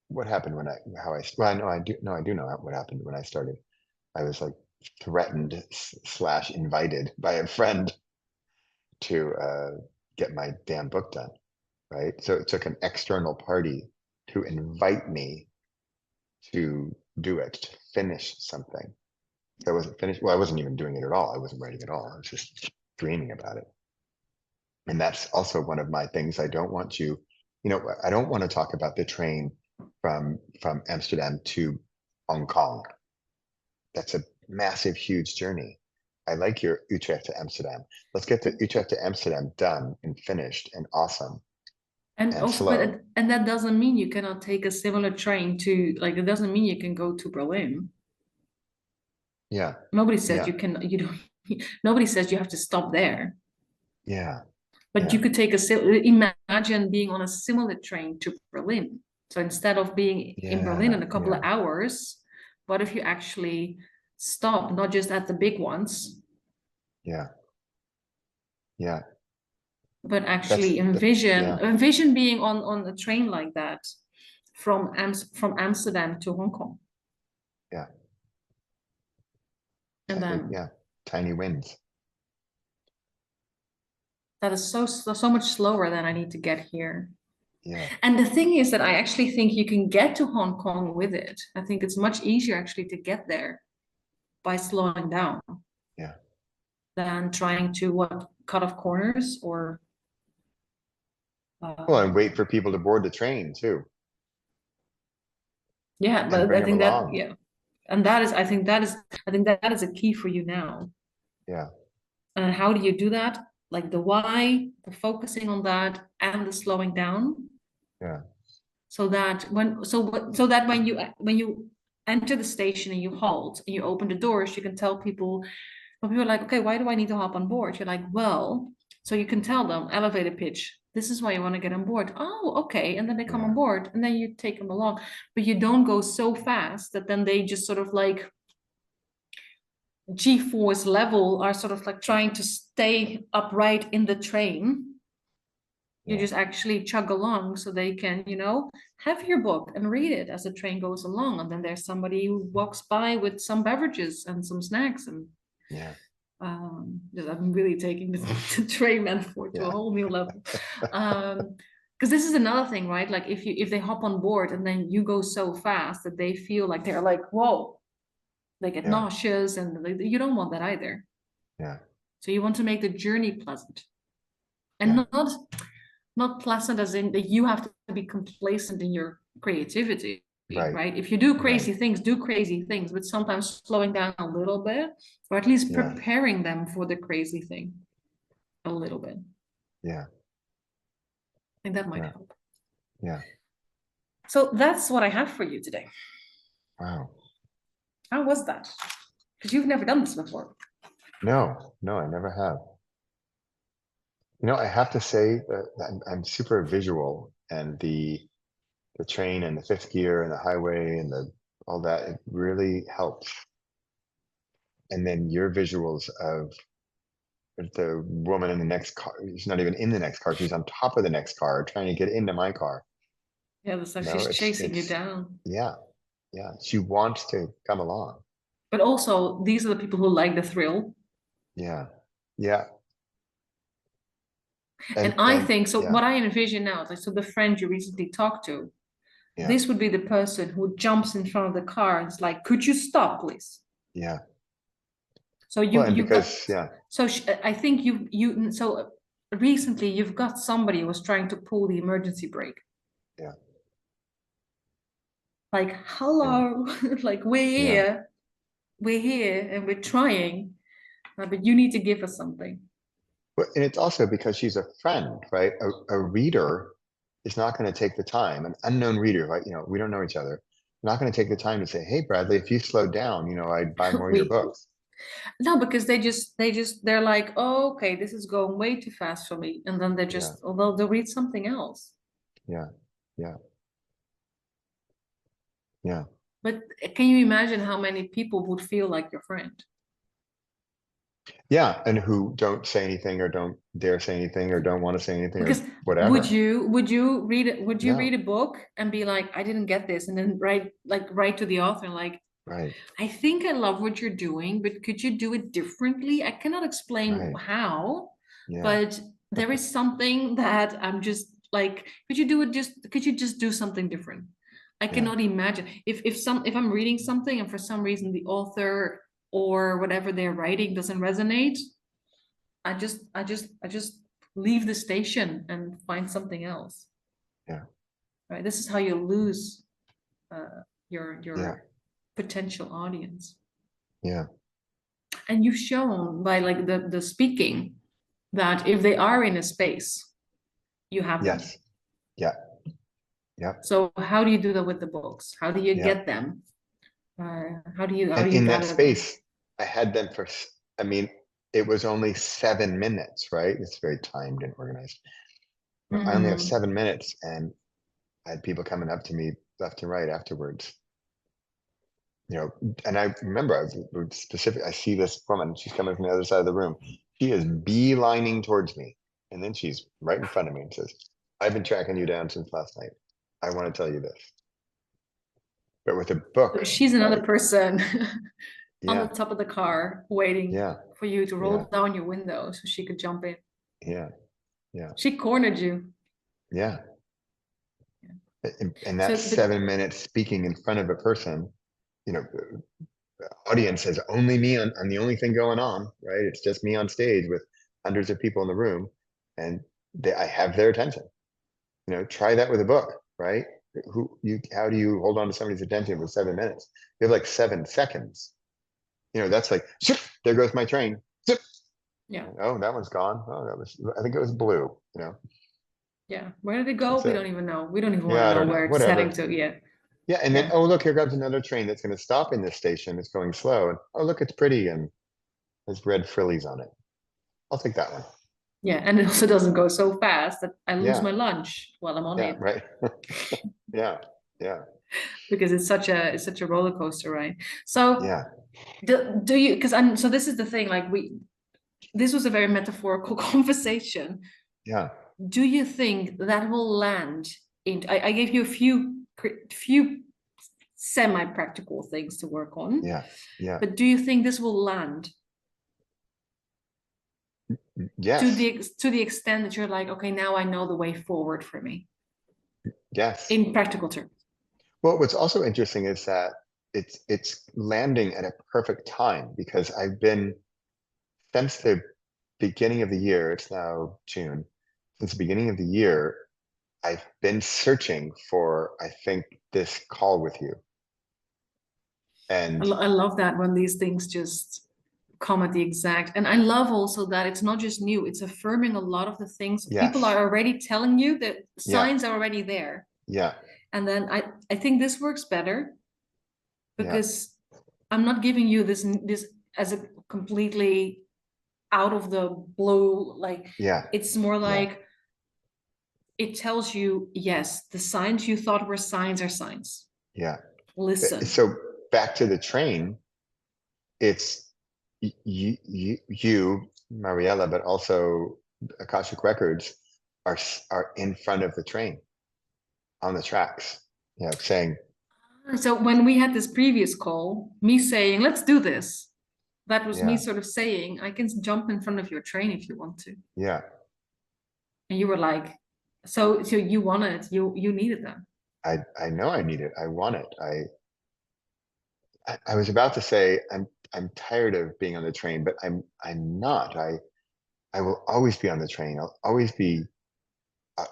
what happened when well, I do know what happened when I started. I was like threatened / invited by a friend to get my damn book done, right? So it took an external party to invite me to do it, to finish something. So I wasn't finished. Well, I wasn't even doing it at all. I wasn't writing at all. I was just dreaming about it. And that's also one of my things. I don't want I don't want to talk about the train from Amsterdam to Hong Kong. That's a massive, huge journey. I like your Utrecht to Amsterdam. Let's get the Utrecht to Amsterdam done and finished and awesome. And also, slow. and that doesn't mean you cannot take a similar train to, like, it doesn't mean you can go to Berlin. Yeah. Nobody said Yeah. you can, you don't, nobody says you have to stop there. Yeah. But Yeah. you could take imagine being on a similar train to Berlin. So instead of being in Berlin in a couple of hours, what if you actually stop, not just at the big ones? Yeah. Yeah. But actually envision being on a train like that from Amsterdam to Hong Kong. Yeah. And then tiny wins. that is so much slower than I need to get here. Yeah. And the thing is that I actually think you can get to Hong Kong with it. I think it's much easier actually to get there by slowing down. Yeah. Than trying to cut off corners or well, and wait for people to board the train too. Yeah, and but bring I think them that along. and I think that is a key for you now. Yeah. And how do you do that? Like the why, the focusing on that, and the slowing down. Yeah. So that when you enter the station and you halt and you open the doors, you can tell people. When people are like, okay, why do I need to hop on board? You're like, well, so you can tell them elevator pitch. This is why you want to get on board. Oh, okay. And then they come on board and then you take them along. But you don't go so fast that then they just sort of like G-force level are sort of like trying to stay upright in the train. You just actually chug along so they can, have your book and read it as the train goes along. And then there's somebody who walks by with some beverages and some snacks and I'm really taking the train metaphor to a whole new level. Because this is another thing, right? Like if they hop on board and then you go so fast that they feel like they're like, whoa, they get nauseous, and you don't want that either. Yeah. So you want to make the journey pleasant, and not pleasant as in that you have to be complacent in your creativity. Right. If you do crazy things, do crazy things, but sometimes slowing down a little bit, or at least preparing them for the crazy thing a little bit. Yeah. I think that might help. Yeah. So that's what I have for you today. Wow. How was that? Because you've never done this before. No, I never have. I have to say that I'm super visual, and the train and the fifth gear and the highway and all that, it really helps. And then your visuals of the woman in the next car, she's not even in the next car, she's on top of the next car trying to get into my car. Yeah, that's like she's chasing you down. Yeah. She wants to come along. But also, these are the people who like the thrill. Yeah. And I think so. What I envision now, like, so the friend you recently talked to, this would be the person who jumps in front of the car and is like, "Could you stop, please?" Yeah. So I think so recently you've got somebody who was trying to pull the emergency brake. Yeah. Like, hello, like we're here and we're trying, but you need to give us something. And it's also because she's a friend, right? A reader is not going to take the time, an unknown reader, right? We don't know each other. not going to take the time to say, hey, Bradley, if you slowed down, you know, I'd buy more of your We books. no, because they're like, oh, okay, this is going way too fast for me, and then Yeah, although they'll read something else. yeah, yeah, yeah. But can you imagine how many people would feel like your friend? Yeah, and who don't say anything or don't dare say anything or don't want to say anything or Because whatever. would you read No, a book and be like, I didn't get this, and then write to the author like, right, I think I love what you're doing, but could you do it differently? I cannot explain right. how, Yeah, but there is something that I'm just like, could you just do something different? I yeah, cannot imagine if I'm reading something and for some reason the author or whatever they're writing doesn't resonate, I just leave the station and find something else. yeah, Right? This is how you lose yeah, your potential audience. yeah. And you've shown by like the speaking that if they are in a space, you have them. Yes. Yeah, yeah, So how do you do that with the books? How do you yeah. get them? How And do you in that gather them? space, I had them for, I mean, it was only 7 minutes, right? It's very timed and organized. But I only have Mm. 7 minutes, and I had people coming up to me left and right afterwards. You know, and I remember I was specific. I see this woman, she's coming from the other side of the room. She is beelining towards me. And then she's right in front of me and says, I've been tracking you down since last night. I want to tell you this. But with a So book, she's another right? person on the Yeah, top of the car waiting yeah, for you to roll yeah, down your window so she could jump in. yeah, yeah, She cornered you. yeah. And So, that but 7 minutes speaking in front of a person, you know, the audience has only me on, I'm the only thing going on, right? It's just me on stage with hundreds of people in the room, and I have their attention. You know, try that with a book, right? How do you hold on to somebody's attention for 7 minutes? You have like 7 seconds. You know, that's like, zip, there goes my train. Zip. yeah, Oh, that one's gone. Oh, that was, I think it was blue, you know, yeah. Where did it go? that's We it. don't even know. We don't even want Yeah, to I know don't know, where it's heading whatever. to yet. Yeah, and then, Yeah, oh, look, here comes another train that's going to stop in this station. It's going slow. And oh, look, it's pretty and there's red frillies on it. I'll take that one. yeah. And it also doesn't go so fast that I lose Yeah, my lunch while I'm on yeah, it right. Yeah, yeah, because it's such a roller coaster, right? So yeah, do you because I'm so this is the thing, like this was a very metaphorical conversation. yeah, Do you think that will land in I gave you a few semi-practical things to work on, yeah, yeah. but do you think this will land Yes, to the extent that you're like, okay, now I know the way forward for me yes. in practical terms? Well, what's also interesting is that it's landing at a perfect time because I've been since the beginning of the year, it's now June, since the beginning of the year, I've been searching for, I think, this call with you. And I love that when these things just come at the exact, and I love also that it's not just new, it's affirming a lot of the things people yes, are already telling you, that yeah, signs are already there. yeah, And then I think this works better yeah, because I'm not giving you this as a completely out of the blue, like yeah, it's more yeah. like it tells you, yes, the signs you thought were signs are signs. Yeah. Listen. So back to the train, it's you, Mariella, but also Akashic Records are in front of the train on the tracks, you know, saying, So when we had this previous call, me saying, let's do this, that was me yeah, sort of saying, I can jump in front of your train if you want to. yeah, And you were like, so you wanted, you needed that. I know I need it. I want it. I was about to say I'm tired of being on the train, but I'm not. I will always be on the train. I'll always be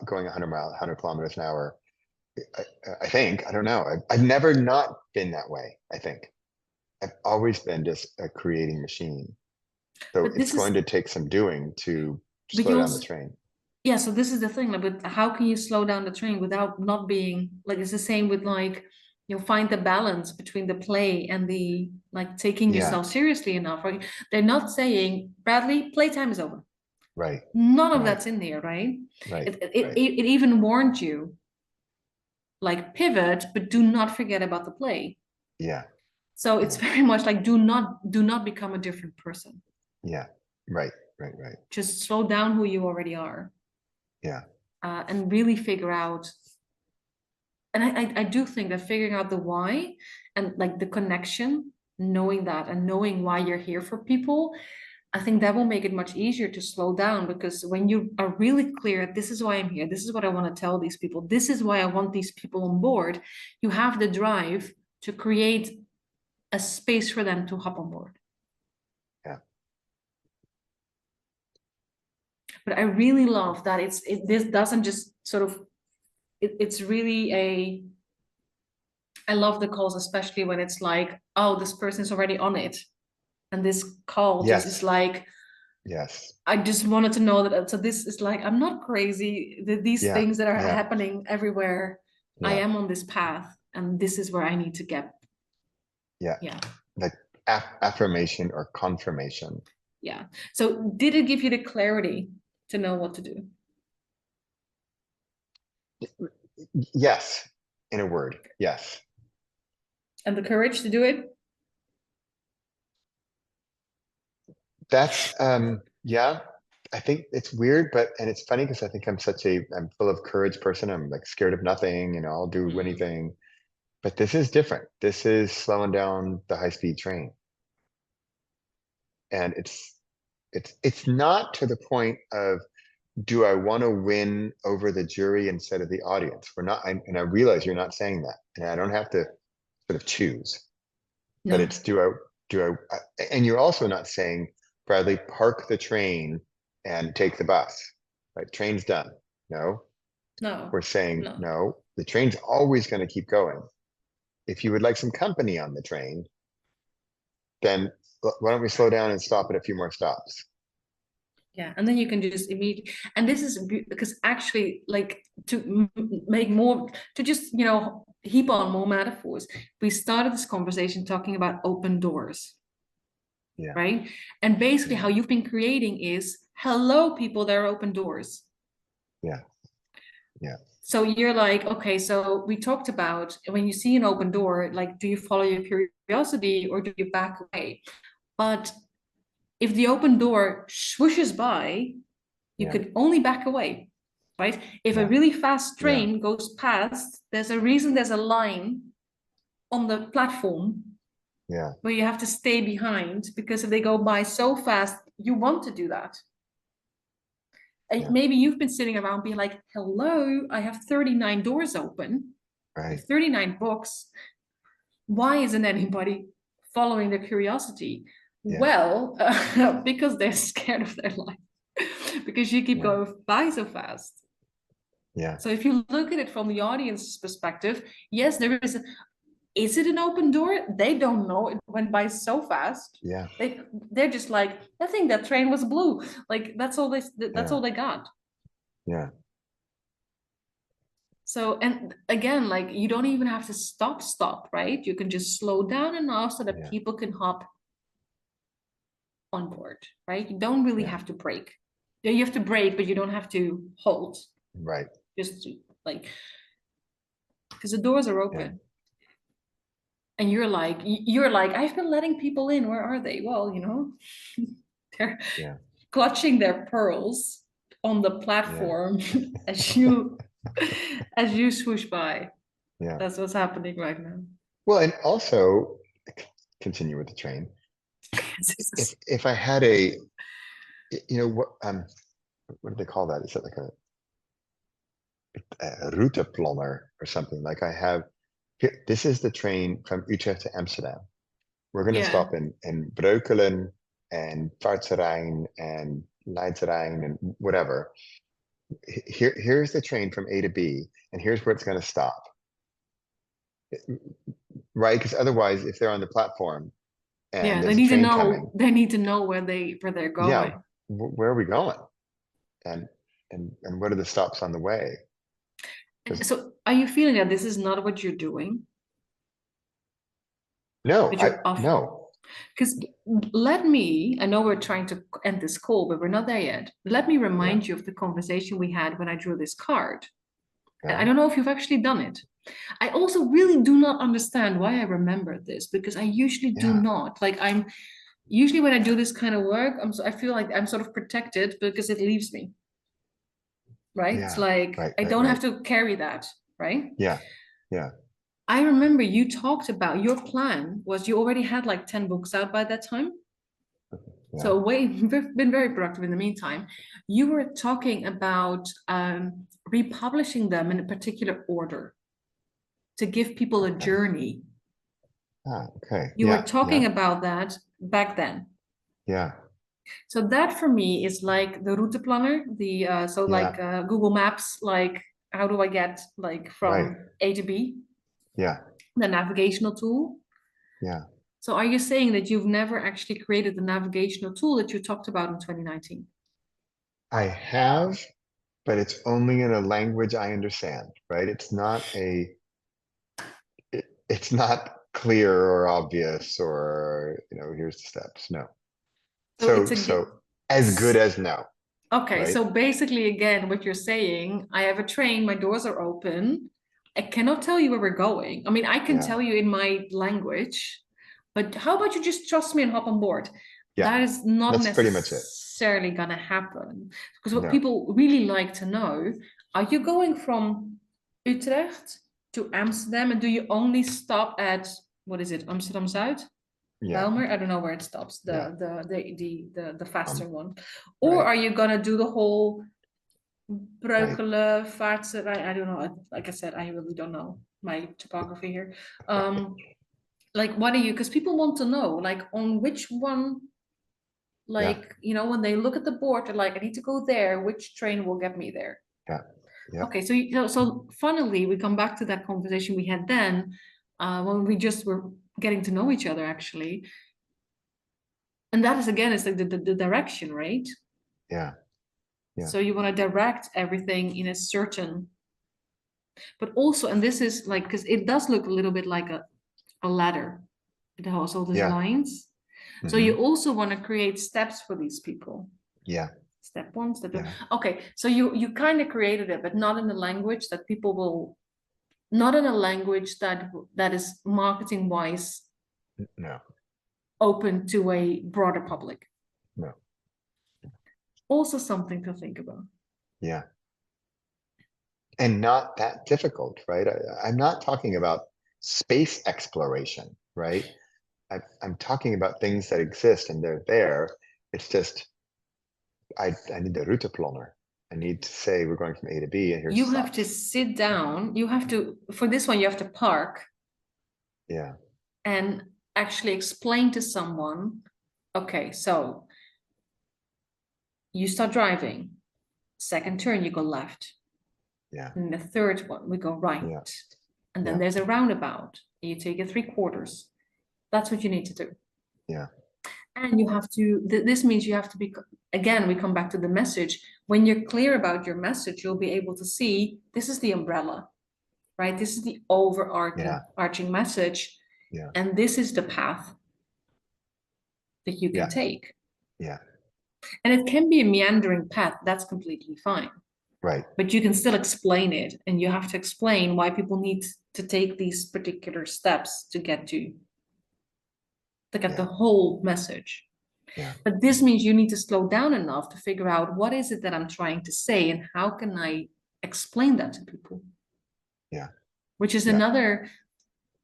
going 100 kilometers an hour. I, I think, I don't know. I've never not been that way. I think I've always been just a creating machine. So But it's this going is, to take some doing to but slow you down the also, train. yeah, so this is the thing, like, but how can you slow down the train without not being like, it's the same with like You'll find the balance between the play and the like taking yourself seriously enough. Right? They're not saying, Bradley, playtime is over. Right. None of Right. that's in there, right? Right. It even warned you, like pivot, but do not forget about the play. Yeah. So it's very much like do not become a different person. Yeah. Right. Right. Right. Just slow down who you already are. Yeah. And really figure out. And I do think that figuring out the why and like the connection, knowing that and knowing why you're here for people, I think that will make it much easier to slow down, because when you are really clear, this is why I'm here, this is what I want to tell these people, this is why I want these people on board, you have the drive to create a space for them to hop on board. Yeah. But I really love that this doesn't just sort of, it's really I love the calls, especially when it's like, oh, this person's already on it. And this call just is like, yes, I just wanted to know that. So this is like, I'm not crazy. These things that are happening everywhere, I am on this path, and this is where I need to get. Yeah. Like affirmation or confirmation. Yeah. So did it give you the clarity to know what to do? Yes. In a word, yes. And the courage to do it? That's yeah. I think it's weird, and it's funny because I think I'm full of courage person. I'm like scared of nothing, I'll do anything. But this is different. This is slowing down the high-speed train. And it's not to the point of, do I want to win over the jury instead of the audience? And I realize you're not saying that, and I don't have to sort of choose. No. But it's and you're also not saying, Bradley, park the train and take the bus. Right? Train's done. No. We're saying, no, the train's always going to keep going. If you would like some company on the train, then why don't we slow down and stop at a few more stops? Yeah, and then you can just immediately, and this is because actually, like, to make more, to just heap on more metaphors, we started this conversation talking about open doors. Yeah. Right. And basically how you've been creating is, hello, people, there are open doors. Yeah. Yeah. So you're like, okay, so we talked about when you see an open door, like, do you follow your curiosity or do you back away? But if the open door swooshes by, you could only back away, right? If a really fast train goes past, there's a reason there's a line on the platform where you have to stay behind, because if they go by so fast, you want to do that. And maybe you've been sitting around being like, hello, I have 39 doors open, right? 39 books. Why isn't anybody following their curiosity? Well, because they're scared of their life, because you keep going by so fast. Yeah. So if you look at it from the audience's perspective, yes, there is it an open door? They don't know. It went by so fast. Yeah. They're just like, I think that train was blue. Like that's all all they got. Yeah. So, and again, like you don't even have to stop, right? You can just slow down enough so that people can hop on board, right? You don't really have to brake. Yeah, you have to brake, but you don't have to hold. Right. Just like, because the doors are open. Yeah. And you're like, I've been letting people in. Where are they? Well, they're clutching their pearls on the platform as you swoosh by. Yeah. That's what's happening right now. Well, and also continue with the train. If I had what do they call that? Is it like a routeplanner or something? Like I have, this is the train from Utrecht to Amsterdam. We're going to stop in Breukelen and Vaartserijn and Leidserijn and whatever. Here's the train from A to B, and here's where it's going to stop. Right? Because otherwise, if they're on the platform and they need to know coming, they need to know where they're going. Yeah, where are we going? And what are the stops on the way? So are you feeling that this is not what you're doing? No, But you're off. no. Because I know we're trying to end this call, but we're not there yet. Let me remind you of the conversation we had when I drew this card. And I don't know if you've actually done it. I also really do not understand why I remember this, because I usually do not. Like usually when I do this kind of work, I feel like I'm sort of protected because it leaves me. Right? It's like I don't have to carry that, right? Yeah. Yeah. I remember you talked about your plan was you already had like 10 books out by that time. Yeah. So we've been very productive in the meantime. You were talking about republishing them in a particular order to give people a journey. Okay. You were talking about that back then. Yeah. So that for me is like the route planner, Google Maps, like how do I get like from A to B? Yeah. The navigational tool. Yeah. So are you saying that you've never actually created the navigational tool that you talked about in 2019? I have, but it's only in a language I understand, right? It's not it's not clear or obvious or, here's the steps. No. So as good as no. Okay, right? So basically, again, what you're saying, I have a train, my doors are open. I cannot tell you where we're going. I mean, I can tell you in my language, but how about you just trust me and hop on board? Yeah, that is not necessarily going to happen. Because what people really like to know, are you going from Utrecht to Amsterdam, and do you only stop at, what is it, Amsterdam Zuid? Belmer, I don't know where it stops, the faster one. Or are you gonna do the whole Breukelen, Vaartse, I don't know. Like I said, I really don't know my topography here. Like what are you, because people want to know, like on which one, like, when they look at the board, they're like, I need to go there, which train will get me there? Yeah. Okay, so funnily, we come back to that conversation we had then, when we just were getting to know each other, actually. And that is, again, it's like the direction, right? Yeah. So you want to direct everything in a certain, but also, and this is like, because it does look a little bit like a ladder. It has all these lines. So you also want to create steps for these people. Yeah. Step one, step two. Okay, so you kind of created it, but not in a language that people will, not in a language that is marketing wise. No. Open to a broader public. No. Also something to think about. Yeah. And not that difficult, right? I'm not talking about space exploration, right? I'm talking about things that exist and they're there. It's just, I need the route planner. I need to say we're going from A to B and here's you have to sit down. You have to, for this one, you have to park. Yeah. And actually explain to someone, okay, so you start driving, second turn, you go left. Yeah. And the third one, we go right. Yeah. And then there's a roundabout. You take it 3/4. That's what you need to do. Yeah. And you have to, this means you have to be, again, we come back to the message. When you're clear about your message, you'll be able to see, this is the umbrella, right? This is the overarching message. Yeah. And this is the path that you can take. Yeah. And it can be a meandering path. That's completely fine. Right. But you can still explain it. And you have to explain why people need to take these particular steps to get the whole message. Yeah. But this means you need to slow down enough to figure out what is it that I'm trying to say and how can I explain that to people? Yeah. Which is another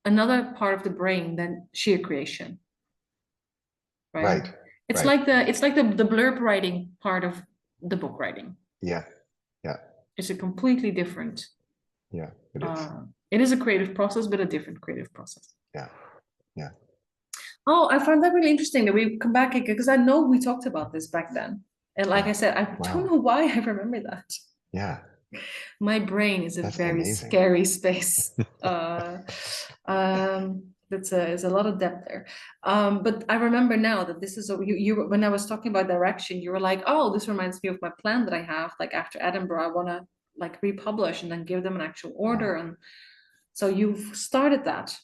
part of the brain than sheer creation. Right. It's like the blurb writing part of the book writing. Yeah. Yeah. It's a completely different. Yeah, it is. It is a creative process, but a different creative process. Yeah. Yeah. Oh, I found that really interesting that we come back because I know we talked about this back then. And like I said, I don't know why I remember that. Yeah. My brain is a very scary space. There's a lot of depth there. But I remember now that this is you when I was talking about direction, you were like, oh, this reminds me of my plan that I have. Like after Edinburgh, I want to like republish and then give them an actual order. And so you've started that.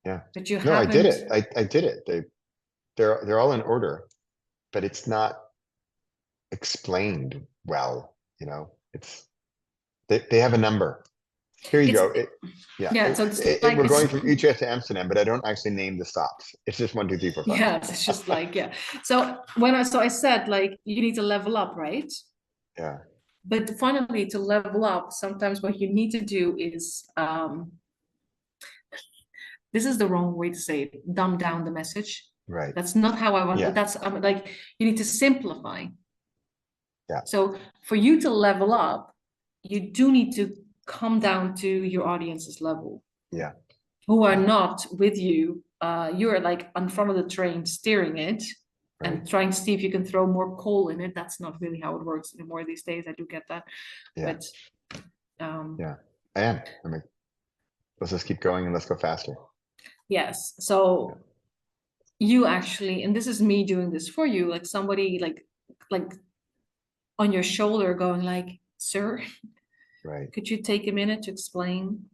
Yeah. But you No, I did haven't. it. I did it. They're all in order, but it's not explained well, it's they have a number. Here you It's go. yeah. So it's like We're it's going from Utrecht to Amsterdam, but I don't actually name the stops. It's just 1, 2, 3, 4, 5. yeah. It's just like yeah. So I said like you need to level up, right? Yeah. But finally, to level up, sometimes what you need to do is this is the wrong way to say it, dumb down the message. Right. That's not how I want. Yeah. That's like you need to simplify. Yeah. So for you to level up, you do need to come down to your audience's level. Yeah. Who are not with you. You're like in front of the train steering it and trying to see if you can throw more coal in it. That's not really how it works anymore these days. I do get that. Yeah. But yeah, I am. I mean, let's just keep going and let's go faster. yes. So you actually, and this is me doing this for you, like somebody like on your shoulder going like, sir, Right. could you take a minute to explain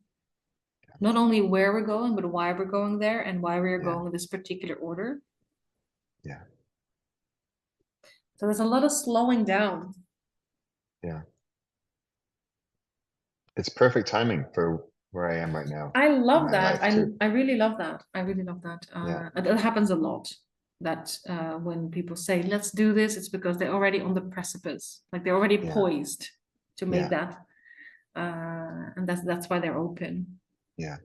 not only where we're going, but why we're going there and why we're going in this particular order? Yeah. So there's a lot of slowing down. Yeah. It's perfect timing for where I am right now. I love that. I really love that. I really love that. It happens a lot that when people say, let's do this, it's because they're already on the precipice. Like they're already poised to make that. And that's why they're open. Yeah.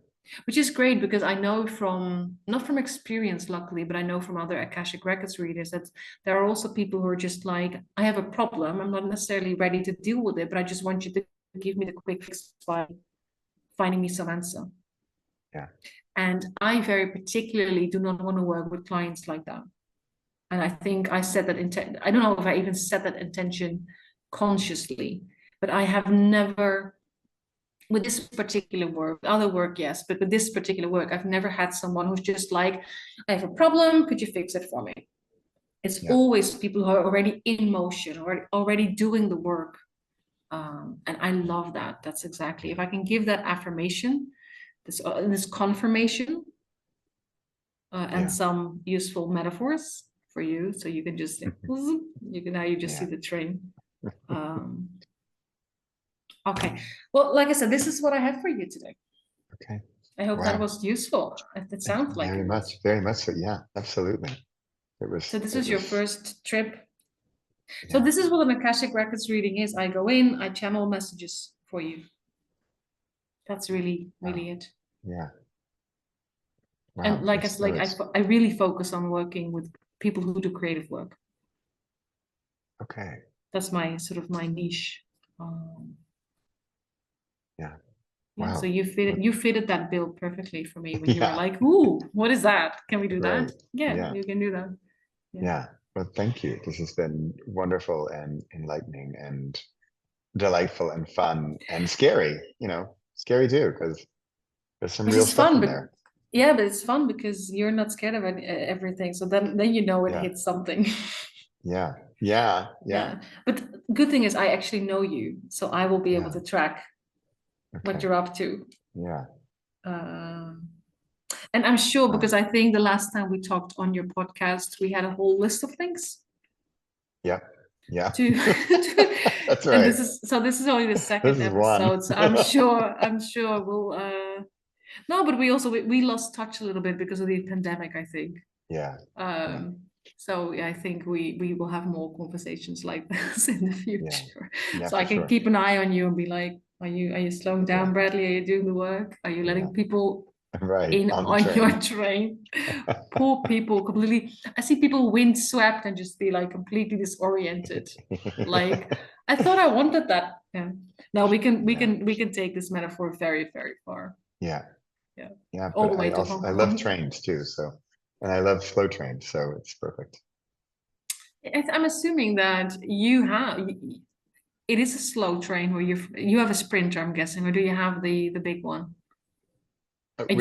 Which is great because I know from, not from experience, luckily, but I know from other Akashic Records readers that there are also people who are just like, I have a problem. I'm not necessarily ready to deal with it, but I just want you to give me the quick fix by finding me some answer. Yeah. And I very particularly do not want to work with clients like that. And I think I said that I don't know if I even set that intention consciously, but I have never, with this particular work, other work, yes, but with this particular work, I've never had someone who's just like, I have a problem, could you fix it for me? It's always people who are already in motion, already doing the work. And I love that. That's exactly, if I can give that affirmation, this confirmation, and some useful metaphors for you, so you can just now you just see the train. Okay, well, like I said, this is what I had for you today. Okay, I hope that was useful. It sounds like very much so. Yeah, absolutely. It was. So this is your first trip. So this is what an Akashic Records reading is. I go in, I channel messages for you. That's really it. Yeah. Wow, and like I really focus on working with people who do creative work. Okay. That's my sort of my niche. Yeah. Yeah, wow. so you fitted that bill perfectly for me when you were like, "Ooh, what is that? Can we do that?" Yeah, you can do that. Yeah. Well, thank you. This has been wonderful and enlightening and delightful and fun and scary. Scary too, because there's some real stuff in there. Yeah, but it's fun because you're not scared of everything. So then it hits something. Yeah. But good thing is I actually know you, so I will be able to track what you're up to. Yeah. And I'm sure because I think the last time we talked on your podcast, we had a whole list of things. Yeah. That's right. And this is only the second episode, so I'm sure we'll. No, but we lost touch a little bit because of the pandemic, I think. Yeah. So I think we will have more conversations like this in the future. So I can keep an eye on you and be like, are you slowing down, Bradley? Are you doing the work? Are you letting people in on your train? Poor people, completely. I see people windswept and just be like completely disoriented. Like I thought I wanted that. Yeah. No, we can take this metaphor very, very far. Yeah. All the way to Hong Kong. I love trains too, and I love slow trains, so it's perfect. I'm assuming that it is a slow train where you have a Sprinter, I'm guessing, or do you have the big one at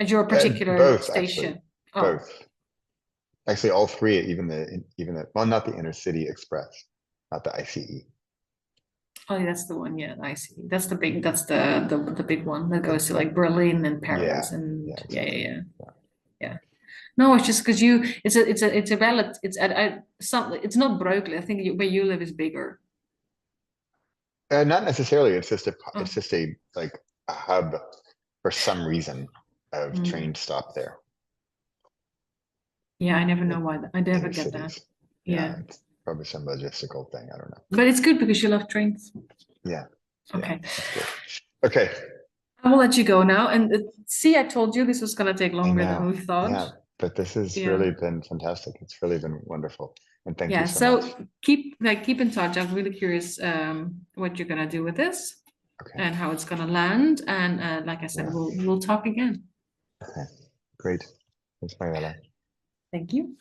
your particular station? Actually. Both. Actually, all three, even the well, not the Intercity Express, not the ICE. Oh, that's the one. Yeah, I see. That's the big. That's the big one that goes to like Berlin and Paris and exactly. yeah. No, it's just because it's a valid. It's not Breukelen. I think where you live is bigger. Not necessarily. It's just Oh. like a hub for some reason of train Mm. stop there. Yeah, I never know why. I never In get that. cities. Yeah. It's probably some logistical thing. I don't know. But it's good because you love trains. Yeah. Okay. That's good. Okay. I will let you go now. And see, I told you this was going to take I longer than know. we thought. Yeah, but this has really been fantastic. It's really been wonderful. And thank you so much. keep in touch. I'm really curious what you're gonna do with this and how it's gonna land. And like I said, we'll talk again. Okay, great. Thanks, Mariella. Thank you.